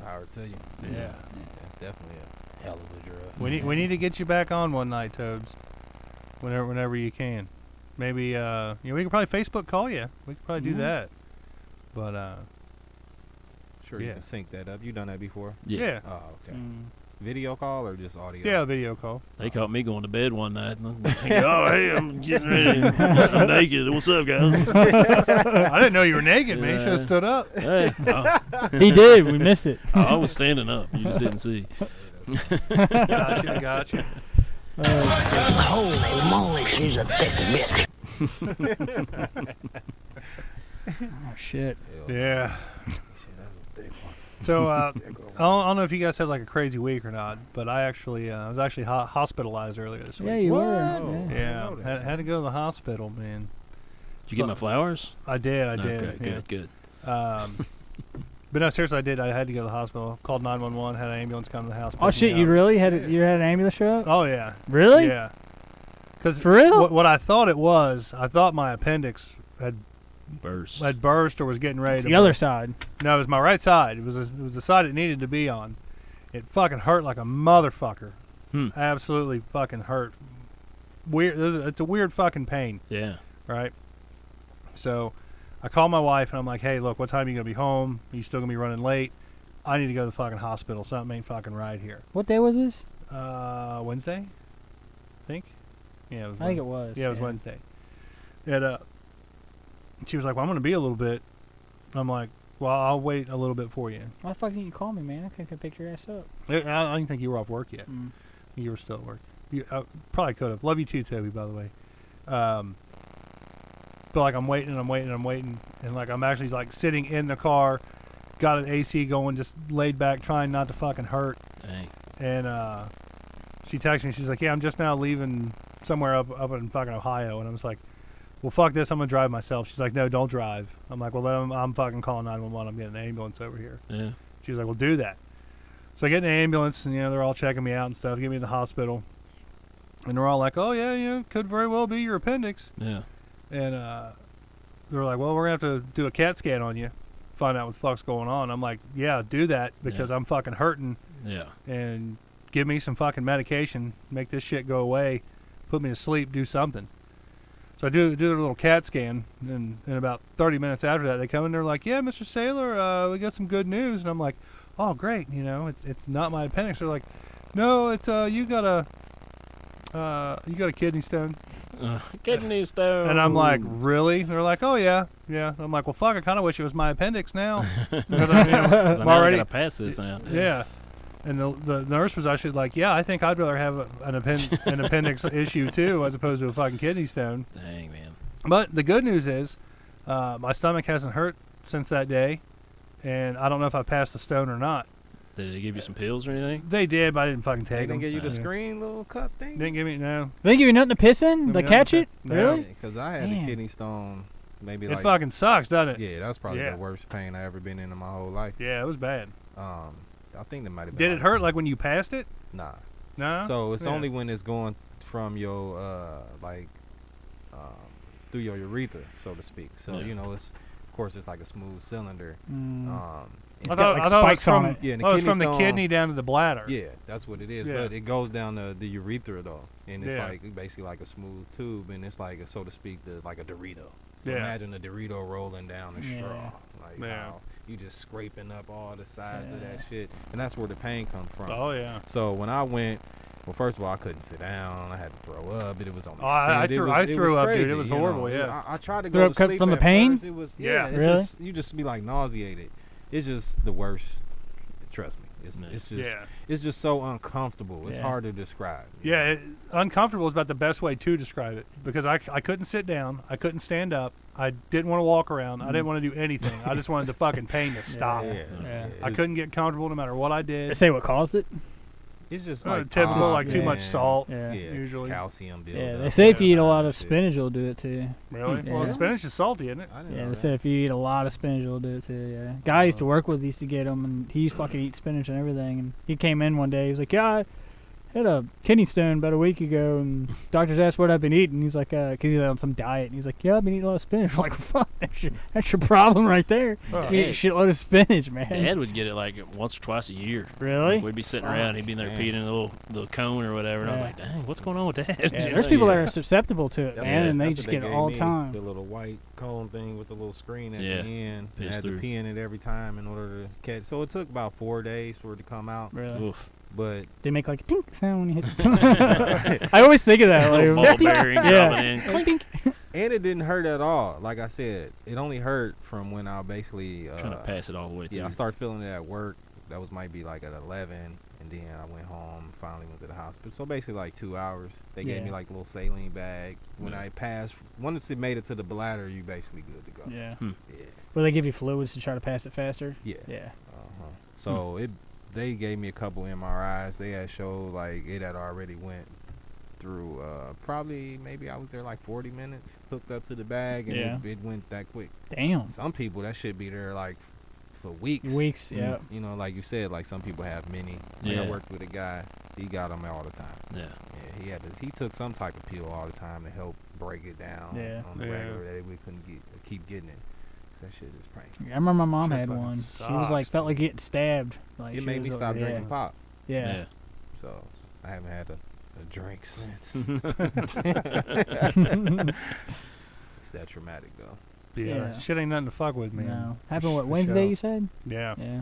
power to you. Yeah. That's definitely a hell of a drug. We need to get you back on one night, Tobes. Whenever you can. Maybe we could probably Facebook call you. We could probably do that. But Sure, you yeah. can sync that up. You done that before? Yeah. Oh, okay. Video call or just audio? Yeah, video call. They caught me going to bed one night. And I'm thinking, oh, hey, I'm getting ready. I'm naked. What's up, guys? I didn't know you were naked, man. You should have stood up. Hey, He did. We missed it. I was standing up. You just didn't see. Gotcha. Holy moly, she's a thick bitch. Oh shit. Yeah. Shit, that's a thick one. So I don't know if you guys had like a crazy week or not, but I was actually hospitalized earlier this week. Yeah, you were. Oh. Yeah, I know that. had to go to the hospital, man. Did you get my flowers? I did. Okay, good. But no, seriously, I did. I had to go to the hospital. Called 911. Had an ambulance come to the house. Oh pick me shit! You up. really had an ambulance show up? Oh yeah. Really? Yeah. Because For real? what I thought it was, I thought my appendix had burst or was getting ready. It's to the other burst. side. No, it was my right side. It was the side it needed to be on. It fucking hurt like a motherfucker. Absolutely fucking hurt. Weird. It's a weird fucking pain. Yeah. Right. So, I called my wife and I'm like, "Hey, look, what time are you gonna be home? Are you still gonna be running late? I need to go to the fucking hospital. Something ain't fucking right here." What day was this? Wednesday, I think. Yeah, I think it was. Yeah, it was Wednesday. And she was like, "Well, I'm gonna be a little bit." I'm like, "Well, I'll wait a little bit for you." Why the fuck didn't you call me, man? I couldn't have picked your ass up. I don't even think you were off work yet. Mm. You were still at work. You probably could have. Love you too, Toby, by the way. But like I'm waiting, and like I'm actually like sitting in the car, got an AC going, just laid back, trying not to fucking hurt. Dang. And she texted me. She's like, "Yeah, I'm just now leaving somewhere up in fucking Ohio." And I was like, "Well, fuck this. I'm gonna drive myself." She's like, "No, don't drive." I'm like, "Well, then I'm fucking calling 911. I'm getting an ambulance over here." Yeah. She was like, "Well, do that." So I get in an ambulance, and they're all checking me out and stuff, get me to the hospital, and they're all like, "Oh yeah, could very well be your appendix." Yeah. And they were like, "Well, we're gonna have to do a CAT scan on you, find out what the fuck's going on." I'm like, "Yeah, do that because I'm fucking hurting." Yeah. And give me some fucking medication, make this shit go away, put me to sleep, do something. So I do their little CAT scan, and about 30 minutes after that, they come in. They're like, "Yeah, Mr. Saylor, we got some good news." And I'm like, "Oh, great! It's not my appendix." They're like, "No, it's you got a kidney stone." Kidney stone. And I'm like, "Really?" They're like, "Oh yeah." I'm like, "Well, fuck! I kind of wish it was my appendix now." Because I'm already gotta pass this out. Yeah. And the nurse was actually like, "Yeah, I think I'd rather have an appendix issue too, as opposed to a fucking kidney stone." Dang, man. But the good news is, my stomach hasn't hurt since that day, and I don't know if I passed the stone or not. Did they give you some pills or anything? They did, but I didn't fucking They take them. didn't give you the screen little cup thing? Didn't give me no. They didn't give you nothing to piss in? Give They me catch nothing it? to- Really? Because I had Man. a kidney stone maybe It like... fucking sucks, doesn't it? Yeah, that was probably Yeah. the worst pain I ever been in my whole life. Yeah, it was bad. I think that might have been... Did it hurt like when you passed it? Nah. No. So it's Yeah. only when it's going from your through your urethra, so to speak. So Yeah. it's of course it's like a smooth cylinder. It's I got thought, like I thought it was spikes on from, it. Yeah, and oh, the it's from kidney the stone- kidney down to the bladder. Yeah, that's what it is. Yeah. But it goes down the urethra though, and it's Yeah. like basically like a smooth tube, and it's like so to speak like a Dorito. So Yeah. imagine a Dorito rolling down a Yeah. straw, like Yeah. how you just scraping up all the sides of that shit, and that's where the pain comes from. Oh yeah. So when I went, well, first of all, I couldn't sit down. I had to throw up. But it was on the Oh, I spit. threw- It was- I it threw was up, dude. crazy, It was you know. horrible, yeah. I tried to Threw go up to sleep from the at pain? first. It was Yeah. It's Really? just, you just be like nauseated. It's just the worst. Trust me. It's just Yeah. it's just so uncomfortable. It's Yeah. hard to describe. Yeah, uncomfortable is about the best way to describe it because I couldn't sit down, I couldn't stand up, I didn't want to walk around, I didn't want to do anything. I just wanted the fucking pain to stop. Yeah. Yeah. I couldn't get comfortable no matter what I They did. say what caused it? It's just like typical, pop like too much and- salt. Yeah. Usually. calcium buildup. Yeah, they say if you eat a lot of Shit. spinach, it'll do it too. Really? Yeah. Well, the spinach is salty, isn't it? I didn't Yeah, know they that. said if you eat a lot of spinach, it'll do it too. Yeah, guy I used to work with used to get them, and he fucking eats spinach and everything. And he came in one day, he was like, "Yeah, I had a kidney stone about a week ago, and doctors asked what I've been eating." He's like, "Cause he's on some diet." And he's like, "Yeah, I've been eating a lot of spinach." I'm like, fuck, that's your problem right there. Oh. You eat a shitload of spinach, man. Dad would get it like once or twice a year. Really? Like, we'd be sitting around, he'd be in there Man. peeing in a little cone or whatever, and I was Yeah. like, dang, what's going on with that? Yeah, You there's know? people that Yeah. are susceptible to it, That's man, it. and they That's just what get it gave all me, the time. The little white cone thing with the little screen at Yeah. the end. I Piss had through. to pee in it every time in order to catch. So it took about 4 days for it to come out. Really? Oof. But They make like a tink sound when you hit the I always think of that. Little Like, ball bearing Yeah. coming in. Clink. and it didn't hurt at all. Like I said, it only hurt from when I basically Trying to pass it all the way through. Yeah, I started feeling it at work. That was might be like at 11, and then I went home. Finally went to the hospital. So basically like 2 hours. They gave Yeah. me like a little saline bag. When Yeah. I passed, once it made it to the bladder, you basically good to go. Yeah. Yeah. Will they give you fluids to try to pass it faster? Yeah. Yeah. So they gave me a couple MRIs. They had showed like it had already went through probably maybe I was there like 40 minutes hooked up to the bag, and Yeah. it went that quick. Damn. Some people that should be there like for weeks. Weeks, yeah. You know, like you said, like some people have many. Like Yeah. I worked with a guy, he got them all the time. Yeah. Yeah, he took some type of pill all the time to help break it down Yeah. on the Yeah. regular that we couldn't keep getting it. So that shit is prank. I remember my mom Shit had fucking one. She was sucks, like, felt like dude. getting stabbed. Like It she made was me like, stop yeah. drinking pop. Yeah. So I haven't had a drink since. It's that traumatic though. Yeah. Yeah. Shit ain't nothing to fuck with, man. No. Happened what For Wednesday? sure. You said? Yeah. Yeah.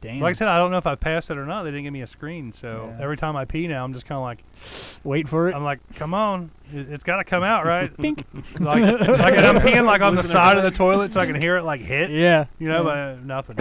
Damn. Like I said, I don't know if I passed it or not. They didn't give me a screen, so Yeah. every time I pee now, I'm just kind of like, wait for it. I'm like, come on, it's got to come out, right? Pink. Like and I'm peeing like on the side of the toilet so I can hear it like hit, Yeah. you know, Yeah. but nothing.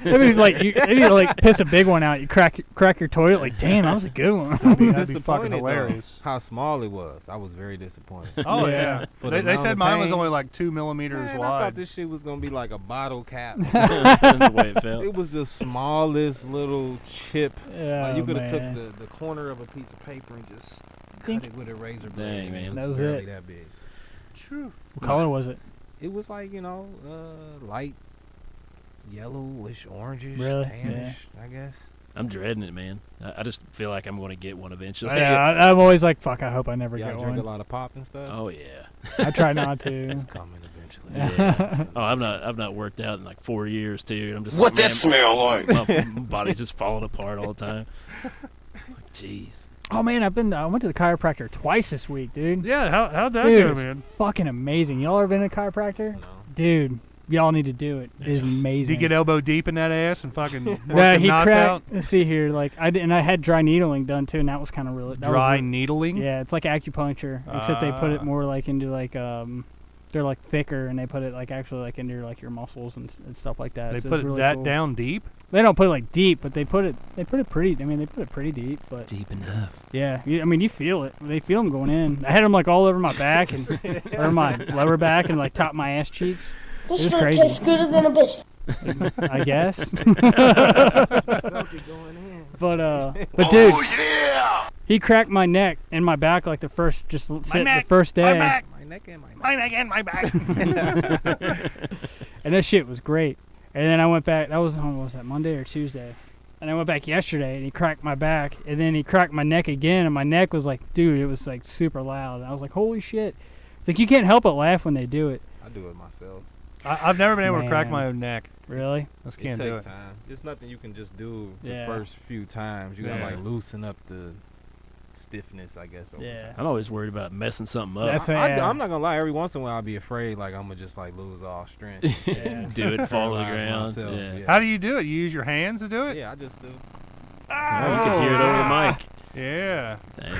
Maybe like maybe like piss a big one out. You crack your toilet. Like, damn, that was a good one. That'd be fucking Disappointed, though, hilarious. how small it was. I was very disappointed. Oh Yeah. yeah, For they the amount said of mine was pain. only like 2 millimeters Man, I wide. thought this shit was gonna be like a bottle cap. The way it felt. It was the smallest little chip. Yeah. Like you could have man. took the corner of a piece of paper and just Think- cut it with a razor Dang, blade. man. That was barely it. that big. True. What color was it? It was like, you know, light yellowish, orangish, Really? tannish, I guess. I'm dreading it, man. I just feel like I'm going to get one eventually. Yeah, I'm always like, fuck. I hope I never Y'all get drink a one. lot of pop and stuff. Oh, yeah. I try not to. It's coming eventually. Yeah. Oh, I've not worked out in like 4 years, too. I'm just What like, that man, smell like? My body's just falling apart all the time. Like, jeez. Oh man, I went to the chiropractor twice this week, dude. Yeah, how'd that Dude, go, it's man? fucking amazing. Y'all ever been to a chiropractor? No. Dude, y'all need to do it. It's Did amazing. you get elbow deep in that ass and fucking work Yeah, them he knots out? cracked. Let's see here, like I had dry needling done too, and that was kind of really that was Dry really- needling? Yeah, it's like acupuncture, except they put it Ah. more like into like they're like thicker, and they put it like actually like into like your muscles and stuff like that. They So put it's really that cool. down deep? They don't put it like deep, but they put it pretty. I mean, they put it pretty deep, but Deep enough. yeah, I mean, you feel it. They feel them going in. I had them like all over my back and or my lower back and like top of my ass cheeks. This It was shit crazy. tastes gooder than a bitch. I guess. Felt it going in. But dude, he cracked my neck and my back like the first the first day. My back! My neck and my back. My neck and my back! And that shit was great. And then I went back. That was what was that, Monday or Tuesday? And I went back yesterday, and he cracked my back, and then he cracked my neck again, and my neck was like, dude, it was like super loud. And I was like, holy shit! It's like you can't help but laugh when they do it. I do it myself. I've never been able to crack Man. my own neck. Really? Just It can't do takes it. time. It's nothing you can just do Yeah. the first few times. You gotta Yeah. like loosen up the stiffness, I guess. Over Yeah. time. I'm always worried about messing something up. That's I'm not gonna lie. Every once in a while, I'll be afraid like I'm gonna just like lose all strength. Yeah. Do it, fall to the Paralyze ground. myself, Yeah. yeah. How do you do it? You use your hands to do it? Yeah, I just do. Oh, you can hear it over the mic. Yeah. Dang.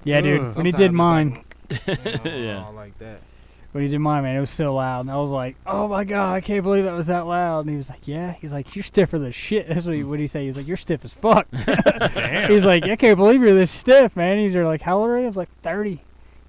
Yeah, dude. Ugh. When he Sometimes did it's mine, Yeah. all like that. when he did mine, man, it was so loud, and I was like, "Oh my god, I can't believe that was that loud." And he was like, "Yeah." He's like, "You're stiffer than shit." That's what he say. He's like, "You're stiff as fuck." Damn. He's like, "I can't believe you're this stiff, man." He's like, "How old are you?" I was like, 30.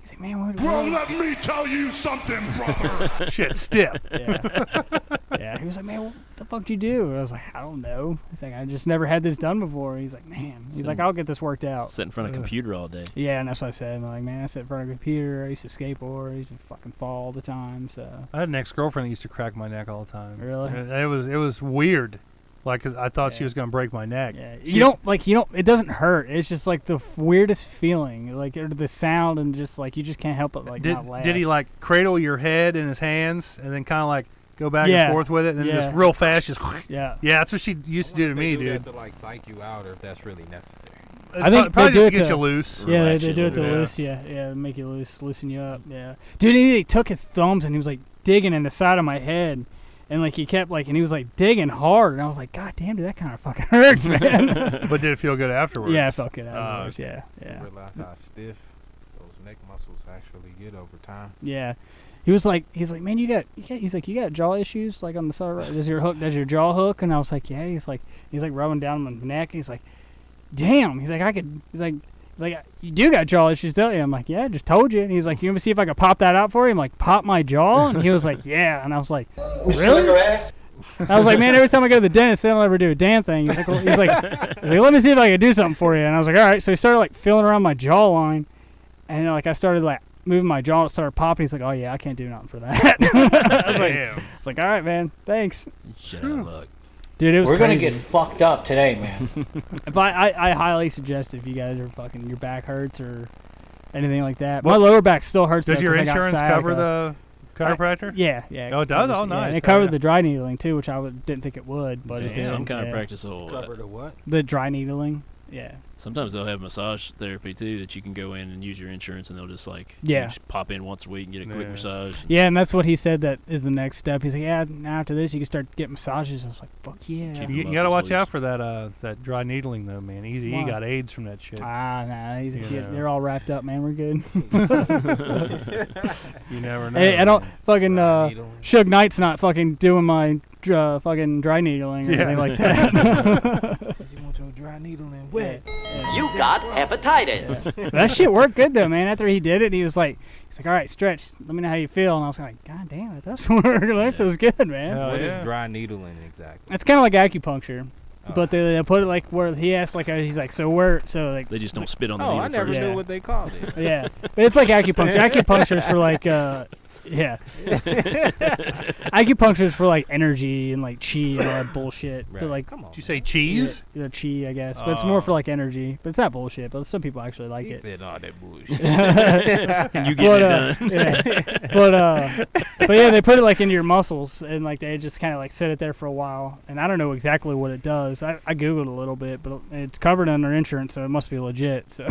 He's like, man, what? Well, let me tell you something, brother. Shit, stiff. Yeah, he was like, man, what the fuck did you do? And I was like, I don't know. He's like, I just never had this done before. He's like, man. He's like, I'll get this worked out. Sit in front of a computer all day. Yeah, and that's what I said. I'm like, man, I sit in front of a computer. I used to skateboard. I used to fucking fall all the time. So I had an ex-girlfriend that used to crack my neck all the time. Really? And it was weird. Like, 'cause I thought she was gonna break my neck. Yeah, you don't. It doesn't hurt. It's just like the weirdest feeling, like the sound, and just like you just can't help it. Like not laugh. Did he like cradle your head in his hands and then kind of like go back and forth with it, and then just real fast, just yeah. That's what she used to do to me, dude. To like psych you out, or if that's really necessary. I think probably they just do to get you loose. Yeah, they do it to loose. Yeah, make you loose, loosen you up. Yeah, dude, he took his thumbs and he was like digging in the side of my head. And like he kept like, and he was like digging hard, and I was like, God damn, dude, that kind of fucking hurts, man. But did it feel good afterwards? Yeah, it felt good afterwards. Yeah. You realize how stiff those neck muscles actually get over time. Yeah, he's like, man, you got jaw issues like on the side. Right? Does your jaw hook? And I was like, yeah. He's like rubbing down my neck, and he's like, damn. He's like, you do got jaw issues, don't you? I'm like, yeah, I just told you. And he's like, you want me to see if I could pop that out for you? I'm like, pop my jaw? And he was like, yeah. And I was like, really? I was like, man, every time I go to the dentist, they don't ever do a damn thing. He's like, let me see if I can do something for you. And I was like, all right. So he started like feeling around my jawline, and like I started like moving my jaw, and it started popping. He's like, oh yeah, I can't do nothing for that. I was like, all right, man, thanks. Shit out of luck. Dude, it was We're crazy. gonna get fucked up today, man. If I highly suggest if you guys are fucking your back hurts or anything like that. My lower back still hurts. Does though, your 'cause I got insurance sciatica. cover the chiropractor? Yeah. Oh, it does? Oh, Yeah, nice. and it covered the dry needling too, which I didn't think it would, but it did. Some kind of practice will Cover the what? The dry needling. Yeah. Sometimes they'll have massage therapy too that you can go in and use your insurance, and they'll just like just pop in once a week and get a quick massage. Yeah, and that's what he said that is the next step. He's like, yeah, now after this you can start getting massages. I was like, fuck yeah. You gotta watch out for that dry needling though, man. Easy, he got AIDS from that shit. Nah, he's a kid. They're all wrapped up, man. We're good. You never know. Hey, I don't fucking Suge Knight's not fucking doing my fucking dry needling or anything like that. You want your dry needling wet? You got hepatitis. That shit worked good though, man. After he did it, he's like, all right, stretch. Let me know how you feel. And I was like, God damn, it does work. That feels good, man. What is dry needling exactly? It's kind of like acupuncture. But they put it like where he asked, like he's like, so like they just don't spit on the needle. I never knew what they called it. Yeah, but it's like acupuncture. Acupuncture is for like acupuncture is for like energy and like chi and all that bullshit. Right. But like, come on. Did you say cheese? Yeah, chi, I guess. But it's more for like energy. But it's not bullshit. But some people actually like it. Said all that bullshit. And you get it done. Yeah. But yeah, they put it like into your muscles and like they just kind of like sit it there for a while. And I don't know exactly what it does. I googled a little bit, but it's covered under insurance, so it must be legit. So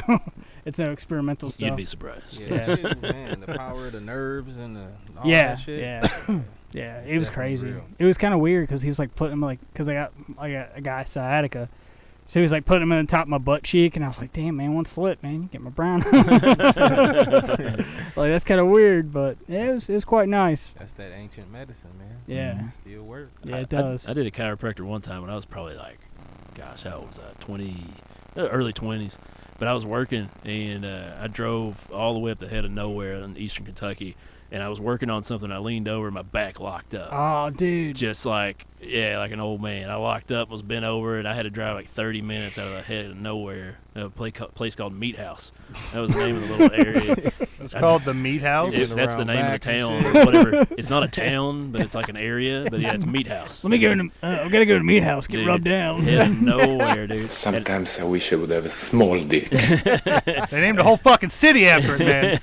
it's no experimental stuff. You'd be surprised. Yeah, shit, man, the power of the nerves and all that shit. Yeah, it was crazy. Real. It was kind of weird because he was like putting him like, because I got a guy sciatica, so he was like putting him in the top of my butt cheek, and I was like, damn man, one slip, man, you get my brown. Like that's kind of weird, but yeah, it was quite nice. That's that ancient medicine, man. Yeah, still work. Yeah, it does. I did a chiropractor one time when I was probably like, gosh, how old was I? Early 20s. But I was working, and I drove all the way up the head of nowhere in eastern Kentucky, and I was working on something. I leaned over, and my back locked up. Oh, dude. Just like an old man. I locked up, was bent over, and I had to drive like 30 minutes out of the head of nowhere. A place called Meat House. That was the name of the little area. It's called the Meat House? That's the name of the town. Or whatever. It's not a town, but it's like an area. But yeah, it's Meat House. Let me go to. I gotta go to Meat House. Get rubbed down. Head of nowhere, dude. Sometimes I wish I would have a small dick. They named the whole fucking city after it, man.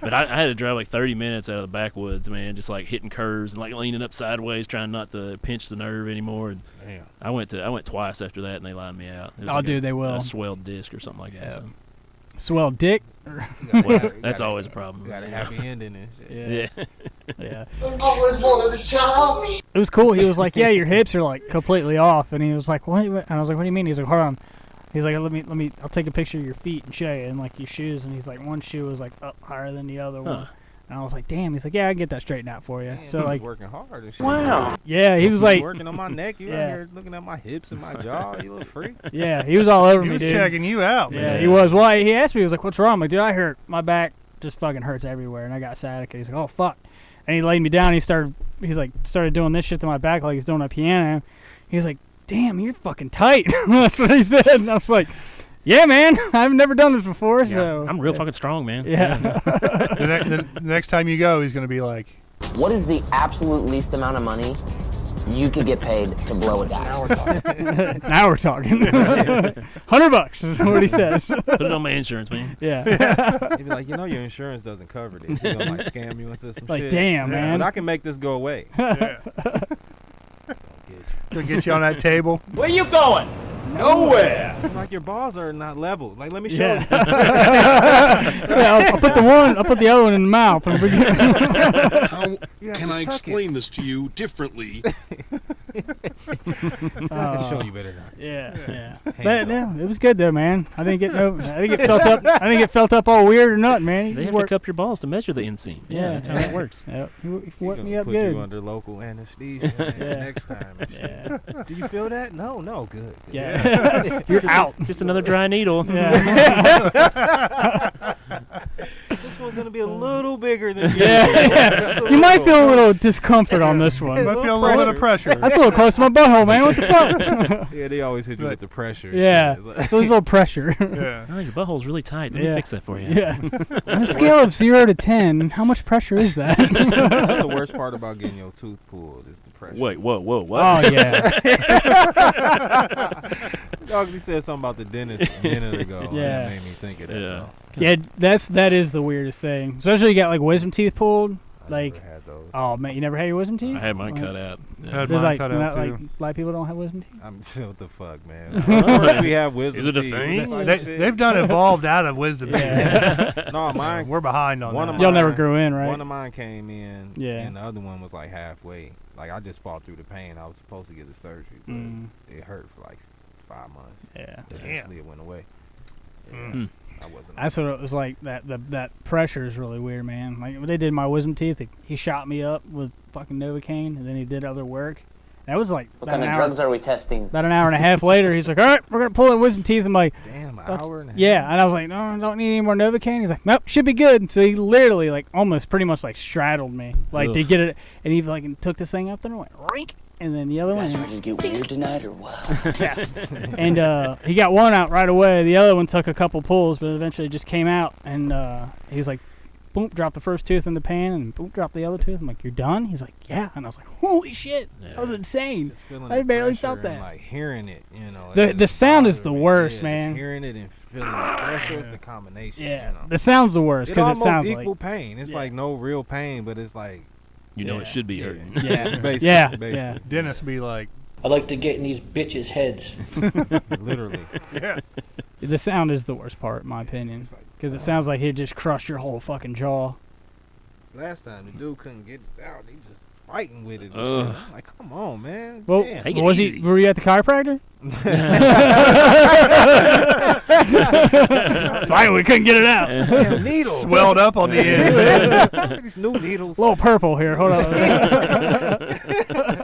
But I had to drive like 30 minutes out of the backwoods, man, just like hitting curves and like leaning up sideways, trying not to pinch the nerve anymore. And damn. I went twice after that, and they lined me out. Oh, like dude, they will. A swelled disc or something like that. Yeah. So. Swelled dick? Well, that's always a problem. Got a happy ending and shit. Yeah. Always wanted a child. It was cool. He was like, yeah, your hips are like completely off. And he was like, what? And I was like, what do you mean? He's like, hold on. He's like, let me, I'll take a picture of your feet and show you. And like your shoes. And he's like, one shoe was like up higher than the other one. And I was like, damn. He's like, yeah, I can get that straightened out for you. Man, so like, working hard and shit. Wow. Yeah, he was like working on my neck. You out here looking at my hips and my jaw. You little freak. Yeah, he was all over me, dude. He was checking you out, man. Yeah, he was. Well, he asked me, he was like, what's wrong? I'm like, dude, I hurt my back just fucking hurts everywhere. And I got sciatica. He's like, oh fuck. And he laid me down. He's started doing this shit to my back like he's doing a piano. He was like, damn, you're fucking tight. That's what he said. And I was like, yeah, man, I've never done this before. Yeah, So I'm real fucking strong, man. Yeah. The next time you go, he's gonna be like, what is the absolute least amount of money you could get paid to blow a guy? Now we're talking. $100 is what he says. Put it on my insurance, man. Yeah. He'd be like, your insurance doesn't cover this. He's gonna like scam you into some Like, shit. damn, man. But I can make this go away. Gonna get you on that table. Where you going? Nowhere. It's like your balls are not level. Like, let me show you. I'll put the other one in the mouth. How can I explain this to you differently? I can show you better. Yeah. It was good though, man. I didn't get felt up. I didn't get felt up all weird or nothing, man. They have to cup your balls to measure the inseam. Yeah, that's how that works. Yep. He worked me up put good. you under local anesthesia next time. Yeah. Do you feel that? No, good. Yeah. You're out. Just another dry needle. Yeah. This one's gonna be a little bigger than Yeah. You might feel a little discomfort on this one. You might feel a little bit of pressure. That's a little close to my butthole, man. What the fuck? Yeah, they always hit you with the pressure. Yeah. So there's a little pressure. Yeah. Oh, your butthole's really tight. Let me fix that for you. Yeah. On a scale of 0 to 10, how much pressure is that? That's the worst part about getting your tooth pulled is the pressure. Wait, whoa, what? Oh yeah. He said something about the dentist a minute ago. Yeah. That made me think of that. Yeah. Yeah, that is the weirdest thing. Especially you got like wisdom teeth pulled. I never had those. Oh man, you never had your wisdom teeth? I had mine cut out. I had There's mine cut out like too. black people don't have wisdom teeth. What the fuck, man? Of course we have wisdom Is it a teeth. thing? Like They've done evolved out of wisdom. No, mine. We're behind on that. Y'all never grew in, right? One of mine came in, Yeah. and the other one was like halfway. Like I just fought through the pain. I was supposed to get the surgery, but it hurt for like 5 months. Yeah. Eventually it went away. Yeah, I wasn't. That's what it was like. That pressure is really weird, man. Like when they did my wisdom teeth, he shot me up with fucking Novocaine, and then he did other work. That was like What kind of drugs are we testing? about an hour and a half later. He's like, "All right, we're gonna pull the wisdom teeth." I'm like, Damn, an hour and a half. "Yeah," and I was like, "No, I don't need any more Novocaine." He's like, "Nope, should be good." So he literally like almost pretty much like straddled me, like to get it, and he like took this thing up there and went rink. And then the other one. Ready to get weird tonight or what? Yeah. And he got one out right away. The other one took a couple pulls, but eventually just came out. And he was like, boom, dropped the first tooth in the pan, and boom, dropped the other tooth. I'm like, you're done? He's like, yeah. And I was like, holy shit, that was insane. I barely felt that. And, like hearing it, The sound is the worst, man. Just hearing it and feeling the pressure is the combination. Yeah, the sound's the worst because it sounds like equal pain. It's like no real pain, but it's like it should be hurting. Yeah, basically, yeah. Dennis be like, I like to get in these bitches' heads. literally. yeah. The sound is the worst part, in my opinion, because it sounds like he'd just crush your whole fucking jaw. Last time the dude couldn't get it out, he just fighting with it. Ugh. Like, come on, man. Well, Damn. Take it was easy. were you at the chiropractor? Fine, we couldn't get it out. Damn needle. Swelled up on the end, man. These new needles. A little purple here. Hold on.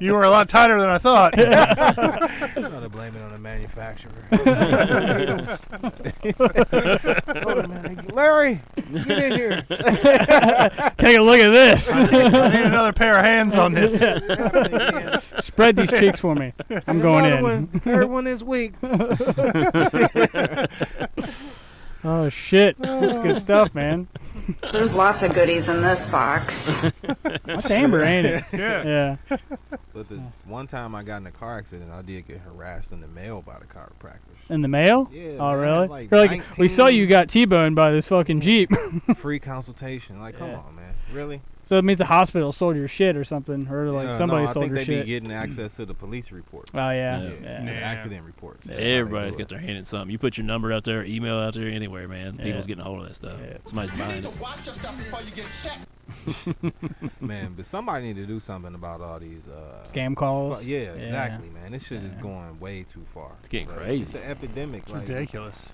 You were a lot tighter than I thought. I'm gonna blame it on the manufacturer. Needles. Hold on, man. Hey, Larry, get in here. Take a look at this. I need another pair of hands on this. Spread these cheeks for me. I'm going Another in. one. Third one this week. Oh shit, that's good stuff, man. There's lots of goodies in this box. That's amber, ain't it? Yeah. But the one time I got in a car accident, I did get harassed in the mail by the chiropractors. In the mail? Yeah. Oh, man, really? like You're like, we saw you got T-boned by this fucking Jeep. free consultation. Like, come on, man. Really? So it means the hospital sold your shit or something, or like somebody sold your I think they shit. be getting access to the police reports. Oh yeah. To the accident reports. That's how they Everybody's do got it. their hand in something. You put your number out there, email out there, anywhere, man. People's getting a hold of that stuff. Somebody's buying it. Watch yourself before you get checked. Man, but somebody need to do something about all these Scam calls. Yeah, exactly, man. This shit is going way too far. It's getting Like, crazy. It's an epidemic. It's like, ridiculous.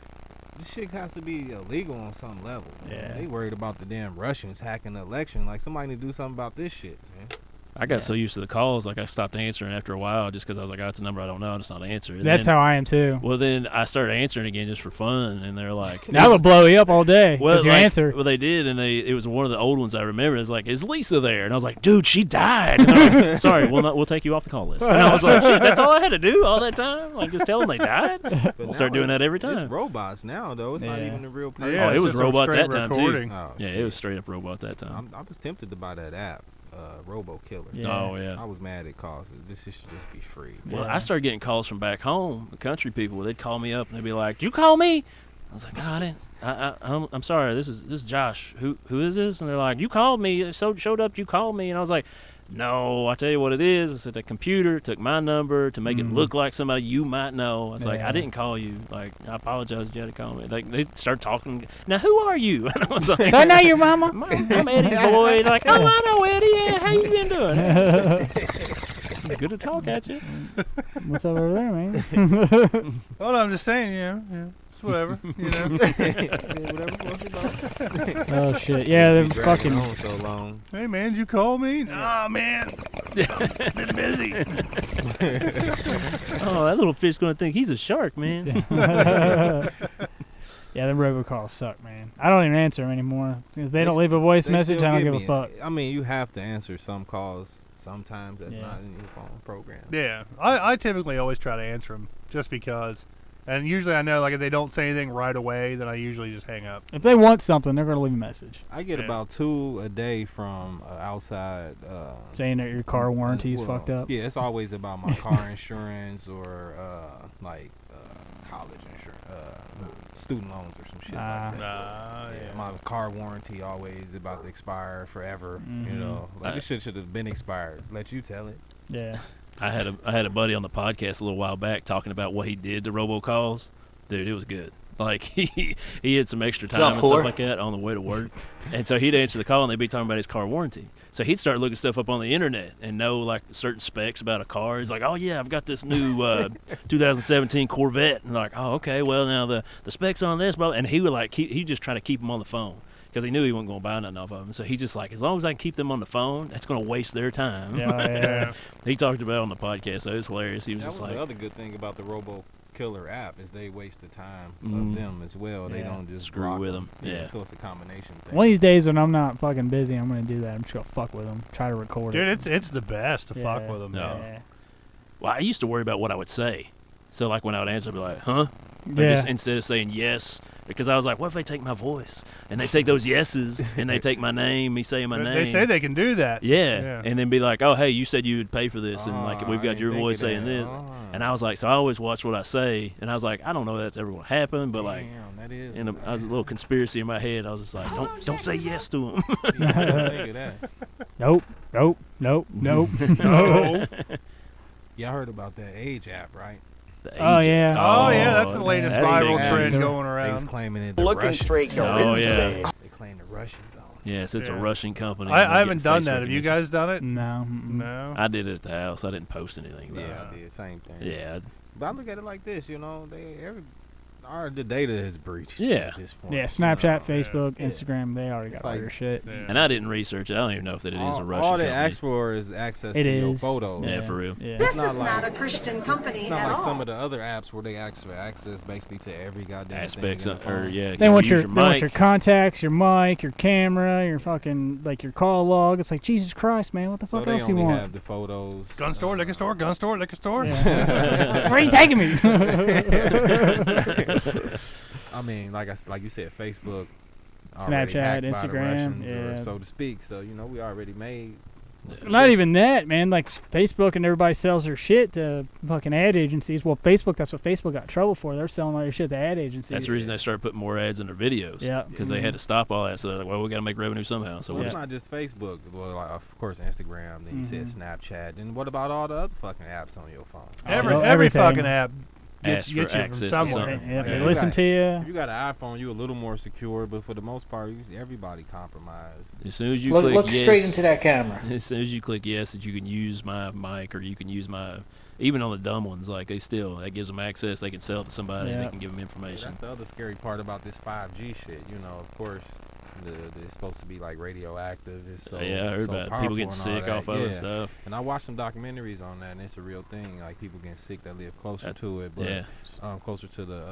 this shit has to be illegal on some level. Yeah. They worried about the damn Russians hacking the election. Like, somebody need to do something about this shit, man. I got so used to the calls, like I stopped answering after a while just because I was like, oh, it's a number I don't know. I'm just not answering. That's how I am too. Well, then I started answering again just for fun, and they're like, now they'll blow you up all day because you answer. Well, they did, and it was one of the old ones I remember. It's like, is Lisa there? And I was like, dude, she died. And they're like, sorry, we'll take you off the call list. And I was like, shit, that's all I had to do all that time? Like, just tell them they died? We'll start doing that every time. It's robots now, though. It's not even a real person. Yeah, it was robot that time, recording. too. Oh, yeah, it was straight up robot that time. I was tempted to buy that app. Robo Killer. Oh yeah, I was mad it cost. This should just be free. Well, I started getting calls from back home, the country people. They'd call me up and they'd be like, "Did you call me?" I was like, "No, I didn't. I'm sorry. This is Josh. Who is this?" And they're like, "You called me. It showed up. You called me." And I was like, "No, I tell you what it is. I said the computer took my number to make it look like somebody you might know." I was like, "I didn't call you. Like, I apologize if you had to call me." Like, they start talking. Now, who are you? And I was like, "Do I know your mama?" I'm Eddie's boy. They're like, "Oh, I know Eddie. Yeah, how you been doing?" Good to talk at you. What's up over there, man? Well, I'm just saying, it's whatever, Oh shit! Yeah, they're fucking. On so long. Hey man, did you call me? Nah, man. Been busy. Oh, that little fish's gonna think he's a shark, man. Yeah, the robocalls suck, man. I don't even answer them anymore. If they don't leave a voice message, I don't give a fuck. I mean, you have to answer some calls. Sometimes that's not in your phone program. Yeah, I typically always try to answer them just because, and usually I know like if they don't say anything right away, then I usually just hang up. If they want something, they're gonna leave a message. I get about 2 a day from outside saying that your car warranty is fucked up. Yeah, it's always about my car insurance or college insurance, student loans or some shit like that. My car warranty always about to expire forever. You know, like this shit should have been expired. Let you tell it. Yeah. I had a buddy on the podcast a little while back talking about what he did to robocalls. Dude, it was good. Like he had some extra time and stuff like that on the way to work, and so he'd answer the call and they'd be talking about his car warranty. So he'd start looking stuff up on the internet and know like certain specs about a car. He's like, "Oh yeah, I've got this new 2017 Corvette." And like, "Oh okay, well now the specs on this," blah, and he would like he just try to keep them on the phone because he knew he wasn't going to buy nothing off of them. So he just like, as long as I can keep them on the phone, that's going to waste their time. Yeah. He talked about it on the podcast. So it was hilarious. He was just like, the other good thing about the Robo Killer app is they waste the time of them as well. They don't just screw with them. Yeah. So it's a combination thing. One of these days when I'm not fucking busy, I'm gonna do that. I'm just gonna fuck with them. Try to record it. Dude, it's the best to fuck with them. No. Yeah. Well, I used to worry about what I would say. So like when I would answer, I'd be like, "Huh?" Yeah. Instead of saying yes, because I was like, what if they take my voice and they take those yeses and they take my name, me saying my name? They say they can do that. Yeah. And then be like, "Oh, hey, you said you would pay for this, and like we've got your voice saying this." And I was like, so I always watch what I say, and I was like, I don't know if that's ever gonna happen, but like, that is. I was a little conspiracy in my head. I was just like, don't say yes to him. Nope. No. Y'all heard about that age app, right? Oh yeah. Oh yeah, that's the latest viral trend going around. They was claiming it. Looking straight, oh yeah. They claim the Russians own it. Yes, it's a Russian company. I haven't done that. Have you guys done it? No. No. I did it at the house. I didn't post anything. Yeah, I did. Same thing. Yeah. But I look at it like this, the data is breached at this point. Yeah, Snapchat, Facebook, Instagram, they already got all your shit. Yeah. And I didn't research it. I don't even know if it is a Russian All they company. ask for is access to your photos. Yeah, for real. Yeah. This is not a Christian company It's not like some of the other apps where they ask for access basically to every goddamn aspects thing. They want your contacts, your mic, your camera, your fucking like your call log. It's like Jesus Christ, man, what the fuck else you want? They have the photos. Gun store, liquor store, gun store, liquor store. Yeah. Where are you taking me? I mean, like you said, Facebook, Snapchat, Instagram, or so to speak. So we already made. Not even that, man. Like Facebook and everybody sells their shit to fucking ad agencies. Well, Facebook, that's what Facebook got in trouble for. They're selling all their shit to ad agencies. That's the reason they started putting more ads in their videos. Yeah. Because they had to stop all that. So they're like, well, we got to make revenue somehow. So it's not just Facebook. Well, like, of course, Instagram. Then you said Snapchat. And what about all the other fucking apps on your phone? Every fucking app gets you from access somewhere. Yeah, they listen to you. If you got an iPhone, you're a little more secure, but for the most part, everybody compromised. As soon as you click look yes, straight into that camera. As soon as you click yes, that you can use my mic or you can use my, even on the dumb ones, like that gives them access. They can sell it to somebody. Yeah. They can give them information. That's the other scary part about this 5G shit. Of course, It's supposed to be like radioactive. It's so, yeah, I heard so about powerful people getting and all sick that. off of it and stuff. And I watched some documentaries on that, and it's a real thing. Like people getting sick that live closer to it, but closer to the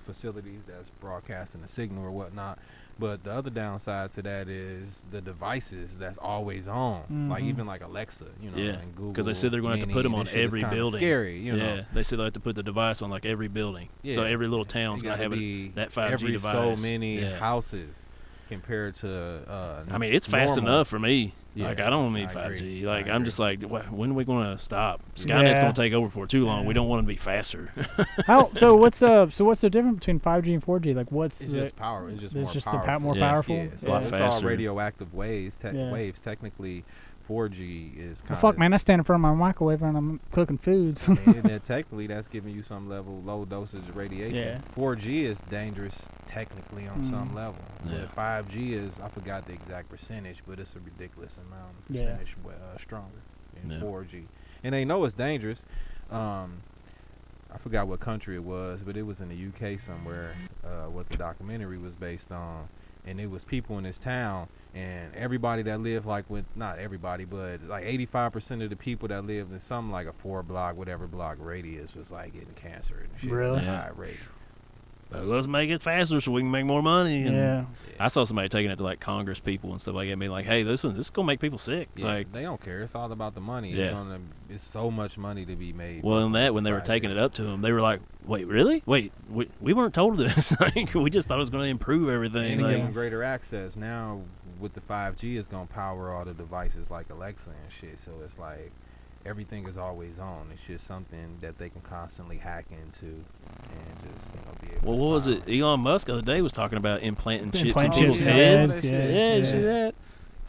facilities that's broadcasting the signal or whatnot. But the other downside to that is the devices that's always on, like even like Alexa, you know, and Google. Because they said they're going to have to put them on every building. Scary, you know. They said they have to put the device on like every building. Yeah. So every little town's going to have that 5G device. Every so many houses compared to. I mean, it's fast enough for me. Yeah, like I don't need 5G. Like I'm just like, when are we going to stop? Skynet's going to take over for too long. We don't want to be faster. So what's the difference between 5G and 4G? Like what's it's just power. It's just more powerful. Yeah, so it's all radioactive waves. Waves. Technically, 4G is kind of. Well, fuck, man, I stand in front of my microwave and I'm cooking foods. And then technically, that's giving you some level low dosage of radiation. Yeah. 4G is dangerous technically on some level. Yeah. But 5G is, I forgot the exact percentage, but it's a ridiculous amount of percentage stronger than 4G. And they know it's dangerous. I forgot what country it was, but it was in the UK somewhere. What the documentary was based on, and it was people in this town, and everybody that lived not everybody, but like 85% of the people that lived in something like a 4-block, whatever block radius was like getting cancer and shit. Really? At a high rate. Let's make it faster so we can make more money. And I saw somebody taking it to like Congress people and stuff like that, being like, "Hey, this is gonna make people sick." Yeah, like they don't care. It's all about the money. It's so much money to be made. Well, in that when they were taking it up to them, they were like, "Wait, really? Wait, we weren't told this. Like, we just thought it was going to improve everything." And give them greater access. Now with the 5G, it's gonna power all the devices like Alexa and shit. So it's like everything is always on. It's just something that they can constantly hack into and just be able. Well, what was it? Elon Musk the other day was talking about implanting chips in chips people's in heads. heads, You see that?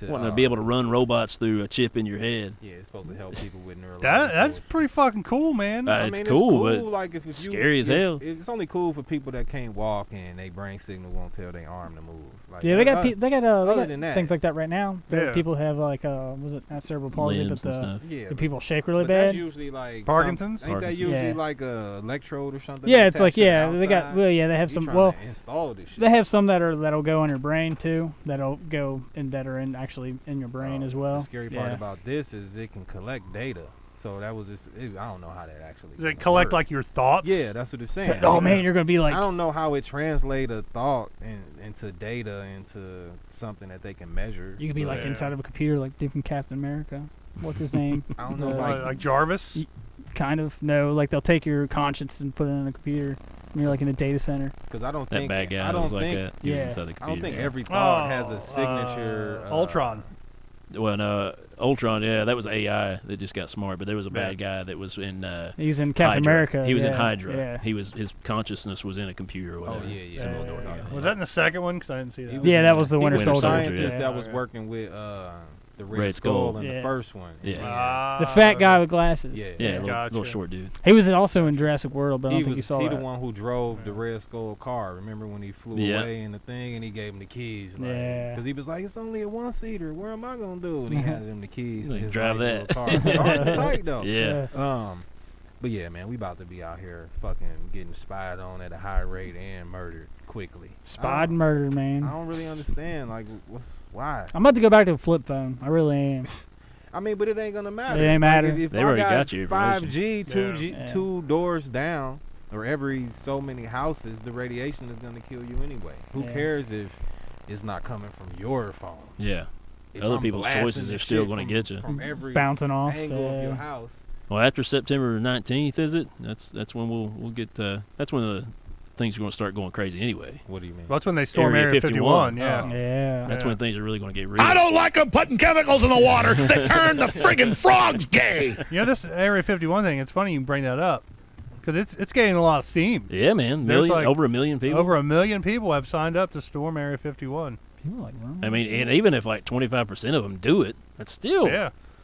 Wanting to be able to run robots through a chip in your head. Yeah, it's supposed to help people with neurological. That's pretty fucking cool, man. It's cool, but like if scary as hell. It's only cool for people that can't walk and their brain signal won't tell their arm to move. Like, they got that, things like that right now. People have like was it not cerebral palsy, limbs but and the people shake really but bad. That's usually like Parkinson's. Ain't that usually like a electrode or something? Yeah, it's like they got they have some. Well, install this shit. They have some that'll go on your brain too. That'll go and that are actually in your brain as well. The scary part about this is it can collect data. So that was just, I don't know how that actually. Does it collect like your thoughts? Yeah, that's what it's saying. So, man, you're gonna be like. I don't know how it translates a thought into data into something that they can measure. You could be like inside of a computer, like different Captain America. What's his name? I don't know, like Jarvis. Kind of. No, like they'll take your conscience and put it in a computer. And you're like in a data center. Because I don't that think bad guy was like that. He was inside the computer. I don't think every thought has a signature. Ultron. Well, no, Ultron, that was AI that just got smart. But there was a bad guy that was in. He was in Captain America. He was in Hydra. Yeah. His consciousness was in a computer or whatever. Oh yeah. Was that in the second one? Because I didn't see that. That was the Winter Soldier. Scientist that was working with the Red Skull in the first one. The fat guy with glasses. Little short dude. He was also in Jurassic World, but I don't think you saw that. He the one who drove the Red Skull car. Remember when he flew away in the thing and he gave him the keys? Because he was like, it's only a one-seater. What am I going to do? And he handed him the keys to his drive that car. It's tight, though. Yeah. But yeah, man, we about to be out here fucking getting spied on at a high rate and murdered quickly. Spied and murdered, man. I don't really understand. Like, why? I'm about to go back to a flip phone. I really am. I mean, but it ain't gonna matter. It ain't matter. If they I already got got your 5G, 2 doors down, or every so many houses, the radiation is gonna kill you anyway. Who cares if it's not coming from your phone? Yeah. If Other I'm people's choices are still going to get you. From every bouncing angle of your house. Well, after September 19th, is it? That's when we'll get. That's when the things are going to start going crazy anyway. What do you mean? Well, that's when they storm Area 51. Yeah. That's when things are really going to get real. I don't like them putting chemicals in the water that turn the friggin' frogs gay. You know, this Area 51 thing, it's funny you bring that up. Because it's gaining a lot of steam. Yeah, man. Over 1 million people. Over 1 million people have signed up to storm Area 51. People like I mean, and even if like 25% of them do it, that's still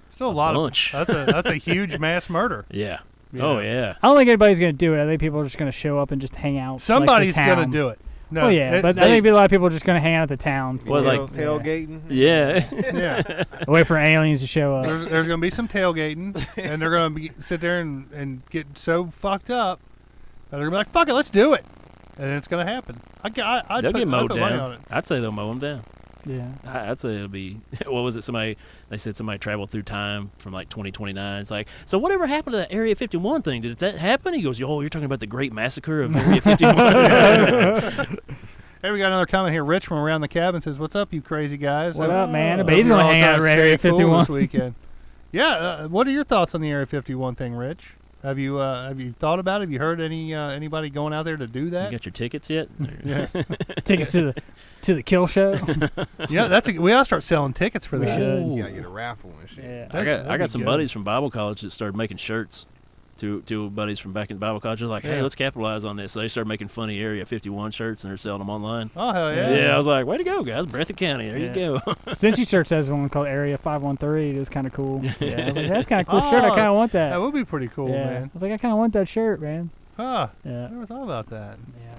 still a lot bunch. Of that's a huge mass murder. Yeah. Oh yeah. I don't think anybody's gonna do it. I think people are just gonna show up and just hang out. Somebody's like gonna do it. No, but I think a lot of people are just gonna hang out at the town. Well, like tailgating. Yeah. Wait for aliens to show up. There's gonna be some tailgating, and they're gonna sit there and get so fucked up that they're gonna be like, "Fuck it, let's do it," and it's gonna happen. They'll get mowed down. I'd say they'll mow them down. Yeah. I'd say it'll be. What was it? They said somebody traveled through time from like 2029. It's like, so whatever happened to that Area 51 thing? Did that happen? He goes, "Oh, you're talking about the Great Massacre of Area 51." Hey, we got another comment here. Rich from around the cabin says, "What's up, you crazy guys? What up, man? Hope He's you're gonna all hang out trying at to Area stay cool 51 this weekend." Yeah. What are your thoughts on the Area 51 thing, Rich? Have you thought about it? Have you heard anybody going out there to do that? You got your tickets yet? Yeah. Tickets to the kill show. Yeah, we ought to start selling tickets for the show. You gotta get a raffle and shit. Yeah. I got some buddies from Bible college that started making shirts. Two buddies from back in Bible college are like, hey, let's capitalize on this. So they started making funny Area 51 shirts and they're selling them online. Oh, hell yeah. Yeah, I was like, way to go, guys. Breathitt County. There you go. Cincy Church has one called Area 513. It was kind of cool. Yeah, I was like, that's kind of cool shirt. I kind of want that. That would be pretty cool, man. I was like, I kind of want that shirt, man. Huh. Yeah. I never thought about that. Yeah.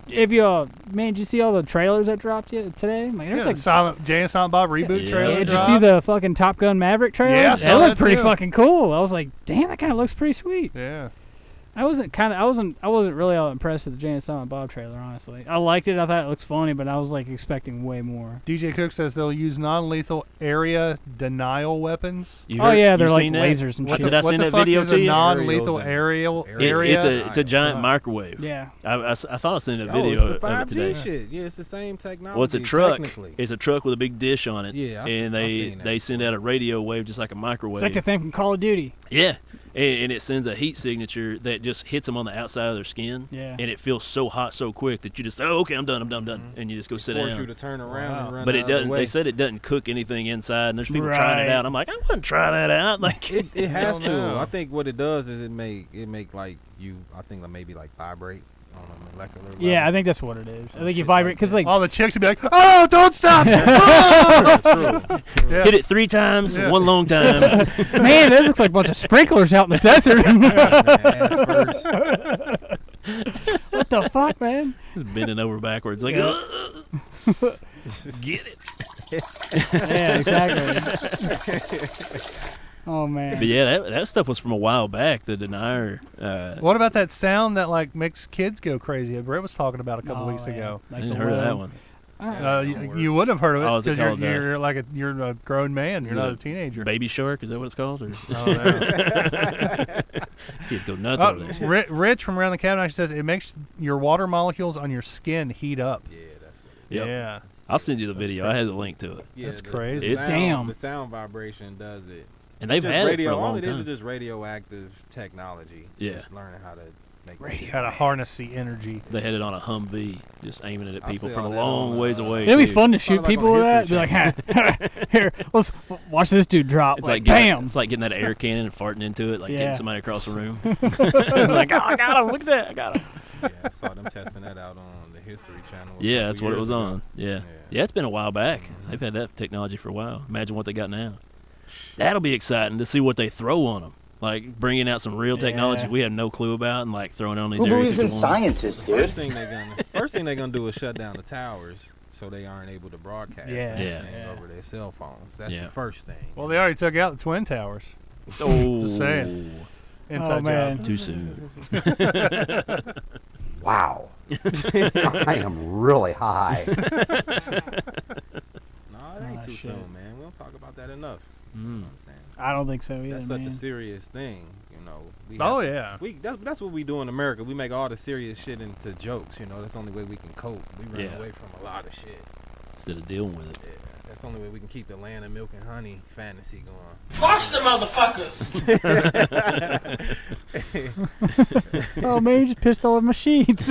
If you did you see all the trailers that dropped today? Like, there's like Jay and Silent Bob reboot trailer. Yeah, did you see the fucking Top Gun Maverick trailer? Yeah, that looked pretty fucking cool. I was like, damn, that kind of looks pretty sweet. Yeah. I wasn't really all impressed with the Jay and Silent Bob trailer, honestly. I liked it. I thought it looks funny, but I was like expecting way more. DJ Cook says they'll use non-lethal area denial weapons. They're like lasers and shit. Did I send that video to you? Non-lethal area. It's a giant microwave. Yeah. I thought I sent a video it's the of 5G it today. shit. Yeah, it's the same technology. Well, it's a truck. Technically. It's a truck with a big dish on it. Yeah, and they send out a radio wave just like a microwave. It's like the thing from Call of Duty. Yeah. And it sends a heat signature that just hits them on the outside of their skin. Yeah. And it feels so hot so quick that you just, okay, I'm done. And you just go sit down. Force you to turn around and run But it out of the doesn't. way. They said it doesn't cook anything inside, and there's people trying it out. I'm like, I wouldn't try that out. Like it has to. I think what it does is it make like you. I think like maybe like vibrate on a molecular level. Yeah, I think that's what it is. I think you vibrate because like all the chicks would be like, "Oh, don't stop!" Oh! Yeah. Hit it 3 times, one long time. Man, that looks like a bunch of sprinklers out in the desert. What the fuck, man? Just bending over backwards, like, get it. Yeah, exactly. Oh man. But yeah, that stuff was from a while back. The denier. What about that sound that like makes kids go crazy? Britt was talking about a couple weeks ago. I didn't heard of that one. You would have heard of it because you're a grown man. You're not a teenager. Baby Shark, is that what it's called? Or? Kids go nuts over there. Rich from around the cabin actually says it makes your water molecules on your skin heat up. Yeah, that's what it is. Yep. Yeah. I'll send you the video. I have the link to it. Yeah, that's crazy. Damn. The sound vibration does it. And they've had it for a long all it time. is just radioactive technology. Yeah. Just learning how to make radio. How to harness the energy. They had it on a Humvee, just aiming it at people from a that long ways away. It'd be fun to shoot people with that. Be like, here, let's watch this dude drop. It's like bam. It's like getting that air cannon and farting into it, like getting somebody across the room. Like, oh, I got him. Look at that. I got him. Yeah, I saw them testing that out on the History Channel. Yeah, that's what it was on. Yeah, it's been a while back. They've had that technology for a while. Imagine what they got now. That'll be exciting to see what they throw on them. Like bringing out some real technology we have no clue about, and like throwing it on these. Who Area believes in 51. scientists, dude? First thing they're gonna do is shut down the towers so they aren't able to broadcast anything over their cell phones. That's the first thing. Well, they already took out the Twin Towers. Oh, just saying. Inside man. job. Too soon. Wow. I am really high. No, it ain't too soon, man. We don't talk about that enough. You know what I'm saying? I don't think so either. That's such a serious thing, you know. That's what we do in America. We make all the serious shit into jokes, you know. That's the only way we can cope. We run away from a lot of shit instead of dealing with it. Yeah, that's the only way we can keep the land of milk and honey fantasy going. Watch the motherfuckers! Oh man, you just pissed all over my sheets.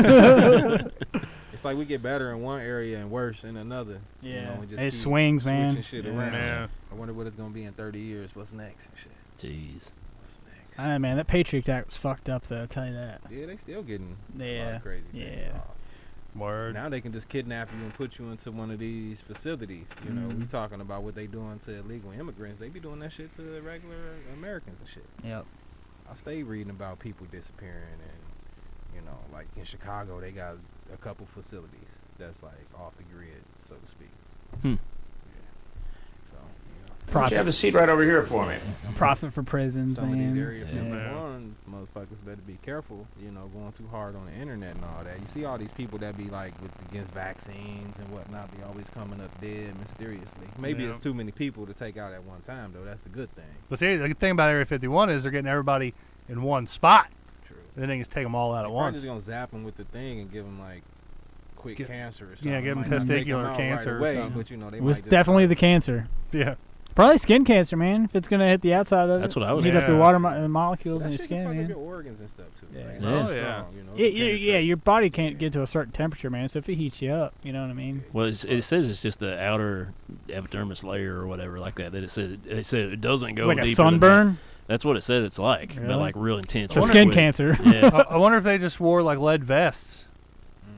It's like we get better in one area and worse in another. Yeah, you know, we just it keep swings, man. Shit around. Yeah. I wonder what it's gonna be in 30 years. What's next? And shit. Jeez. What's next? Man, that Patriot Act was fucked up, though. I'll tell you that. Yeah, they still getting a lot of crazy things. Word. Now they can just kidnap you and put you into one of these facilities. You know, we talking about what they doing to illegal immigrants. They be doing that shit to regular Americans and shit. Yep. I stay reading about people disappearing, and you know, like in Chicago, they got a couple facilities that's like off the grid, so to speak. Yeah. So, You have a seat right over here for me. Profit for prisons, some man. of these Area 51 one, motherfuckers better be careful, going too hard on the internet and all that. You see all these people that be like against vaccines and whatnot, be always coming up dead mysteriously. Maybe it's too many people to take out at one time, though. That's a good thing. But see, the thing about Area 51 is they're getting everybody in one spot. True. Then they just take them all out at once. They're just gonna zap them with the thing and give them like quick cancer or something. Yeah, give them testicular cancer or something. But it was definitely the cancer. Yeah. Probably skin cancer, man. If it's gonna hit the outside of it, that's what I was. Heat up the water molecules in your skin, man. Your organs and stuff too. Yeah. Like, yeah. Your body can't get to a certain temperature, man. So if it heats you up, you know what I mean. Well, it says it's just the outer epidermis layer or whatever like that. That it said it doesn't go it's like deeper a sunburn. That's what it said. It's like, really? but like real intense. So skin cancer. Yeah. I wonder if they just wore like lead vests.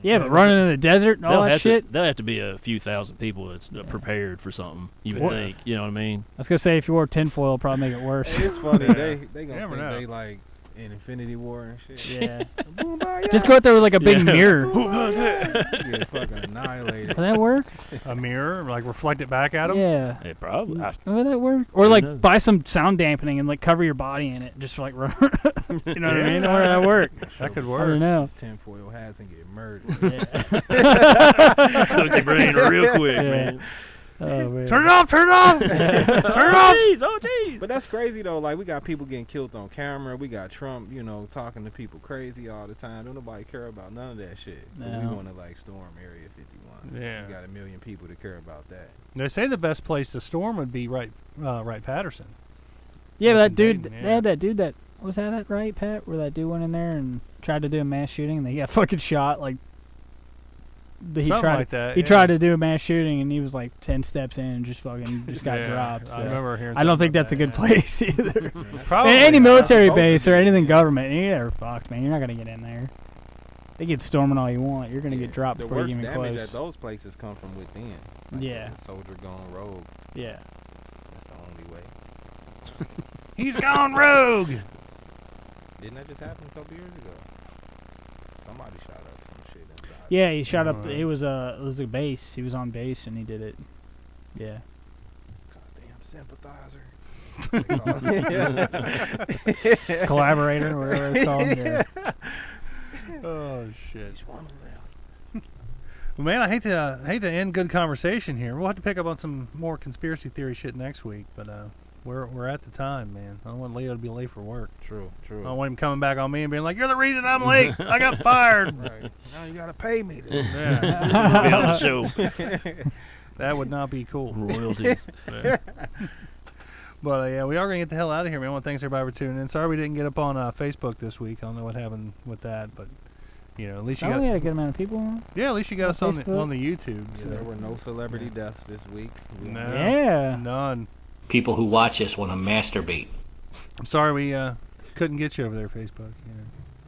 Yeah, but running in the desert and all that shit. There'll have to be a few thousand people that's prepared for something. You would think. You know what I mean? I was gonna say if you wore tinfoil, it'll probably make it worse. Hey, it's funny. They gonna think they like in Infinity War and shit. Yeah. Just go out there with like a big mirror. Get fucking annihilated. Will that work? A mirror, like reflect it back at them. Yeah. It probably. Will that work? Or like buy some sound dampening and like cover your body in it, just for like you know what I mean? Or that work? That could work. I don't know. Tinfoil hats and get murdered. Cook your brain real quick, man. Oh, man. Turn it off! Turn it off! Turn it off! Oh, jeez. But that's crazy though. Like we got people getting killed on camera. We got Trump, talking to people crazy all the time. Don't nobody care about none of that shit. But we want to like storm Area 51. Yeah. We got 1 million people to care about that. They say the best place to storm would be right Patterson. Yeah, that dude. They had that dude that was that right, Pat? Where that dude went in there and tried to do a mass shooting and they got fucking shot like. He tried to do a mass shooting and he was like 10 steps in and just got dropped. So. I remember hearing. I don't think that's a good place either. Probably any military base or anything government, you're fucked, man. You're not gonna get in there. They get storming all you want. You're gonna get dropped before you even close. The worst damage at those places come from within. Like a soldier gone rogue. Yeah. That's the only way. He's gone rogue. Didn't that just happen a couple years ago? Somebody shot up some shit inside. Yeah, he shot up. It was a base. He was on base and he did it. Yeah. Goddamn sympathizer. Collaborator, whatever it's called. Yeah. Oh shit. He's one of them. Well, man, I hate to end good conversation here. We'll have to pick up on some more conspiracy theory shit next week, but we're at the time, man. I don't want Leo to be late for work. True. I don't want him coming back on me and being like, "You're the reason I'm late. I got fired." Right. Now you gotta pay me. Yeah. Be on the show. That would not be cool. Royalties. But yeah, we are gonna get the hell out of here, man. I want to thank everybody for tuning in. Sorry we didn't get up on Facebook this week. I don't know what happened with that, but at least you got. We had a good amount of people on. Yeah, at least you got us on the YouTube. Yeah, So. there were no celebrity deaths this week. No, yeah, none. People who watch us want to masturbate. I'm sorry we couldn't get you over there, Facebook.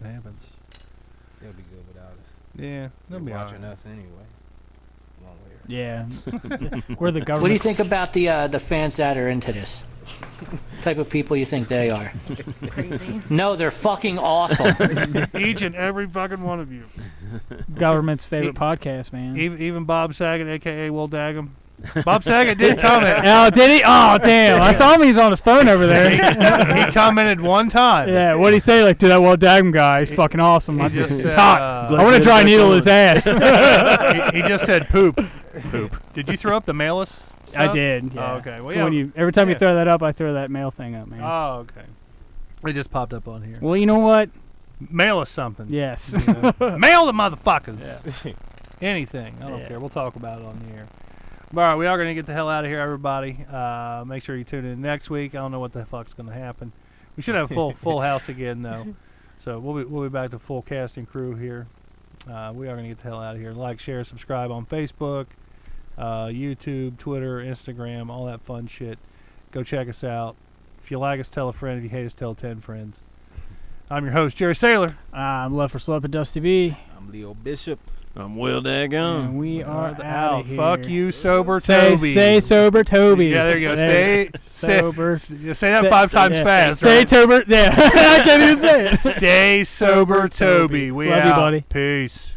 It happens. They'll be good without us. Yeah, they'll be watching right. us anyway. One way or yeah. We're the government. What do you think about the fans that are into this? What type of people you think they are? Crazy. No, they're fucking awesome. Each and every fucking one of you. Government's favorite podcast, man. Even Bob Saget, a.k.a. Welldagum. Bob Saget did comment. Oh, did he? Oh, damn. I saw him. He's on his phone over there. He commented one time. Yeah, what'd he say? Like, dude, that Welldagum guy, he's fucking awesome. It's hot. I want to dry needle his ass. He just said poop. Did you throw up the mail-us stuff? I did. Yeah. Oh, okay. Well, yeah. Every time you throw that up, I throw that mail thing up, man. Oh, okay. It just popped up on here. Well, you know what? Mail us something. Yes. Mail the motherfuckers. Yeah. Anything. I don't care. We'll talk about it on the air. All right, we are going to get the hell out of here, everybody. Make sure you tune in next week. I don't know what the fuck's going to happen. We should have a full house again, though. So we'll be back to full cast and crew here. We are going to get the hell out of here. Like, share, subscribe on Facebook, YouTube, Twitter, Instagram, all that fun shit. Go check us out. If you like us, tell a friend. If you hate us, tell 10 friends. I'm your host, Jerry Saylor. I'm Left for Slip and Dusty B. I'm Leo Bishop. I'm Welldagum. And we are out. Fuck you, sober Toby. Stay sober, Toby. Yeah, there you go. Stay sober. Say that 5 times fast. Stay sober. Yeah, I can't even say it. Stay sober, Toby. We love out. You, buddy. Peace.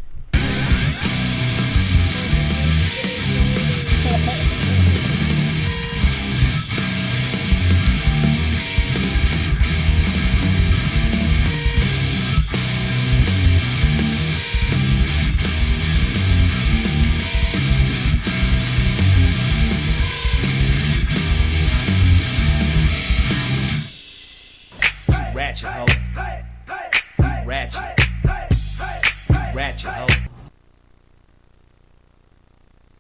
Alcoholic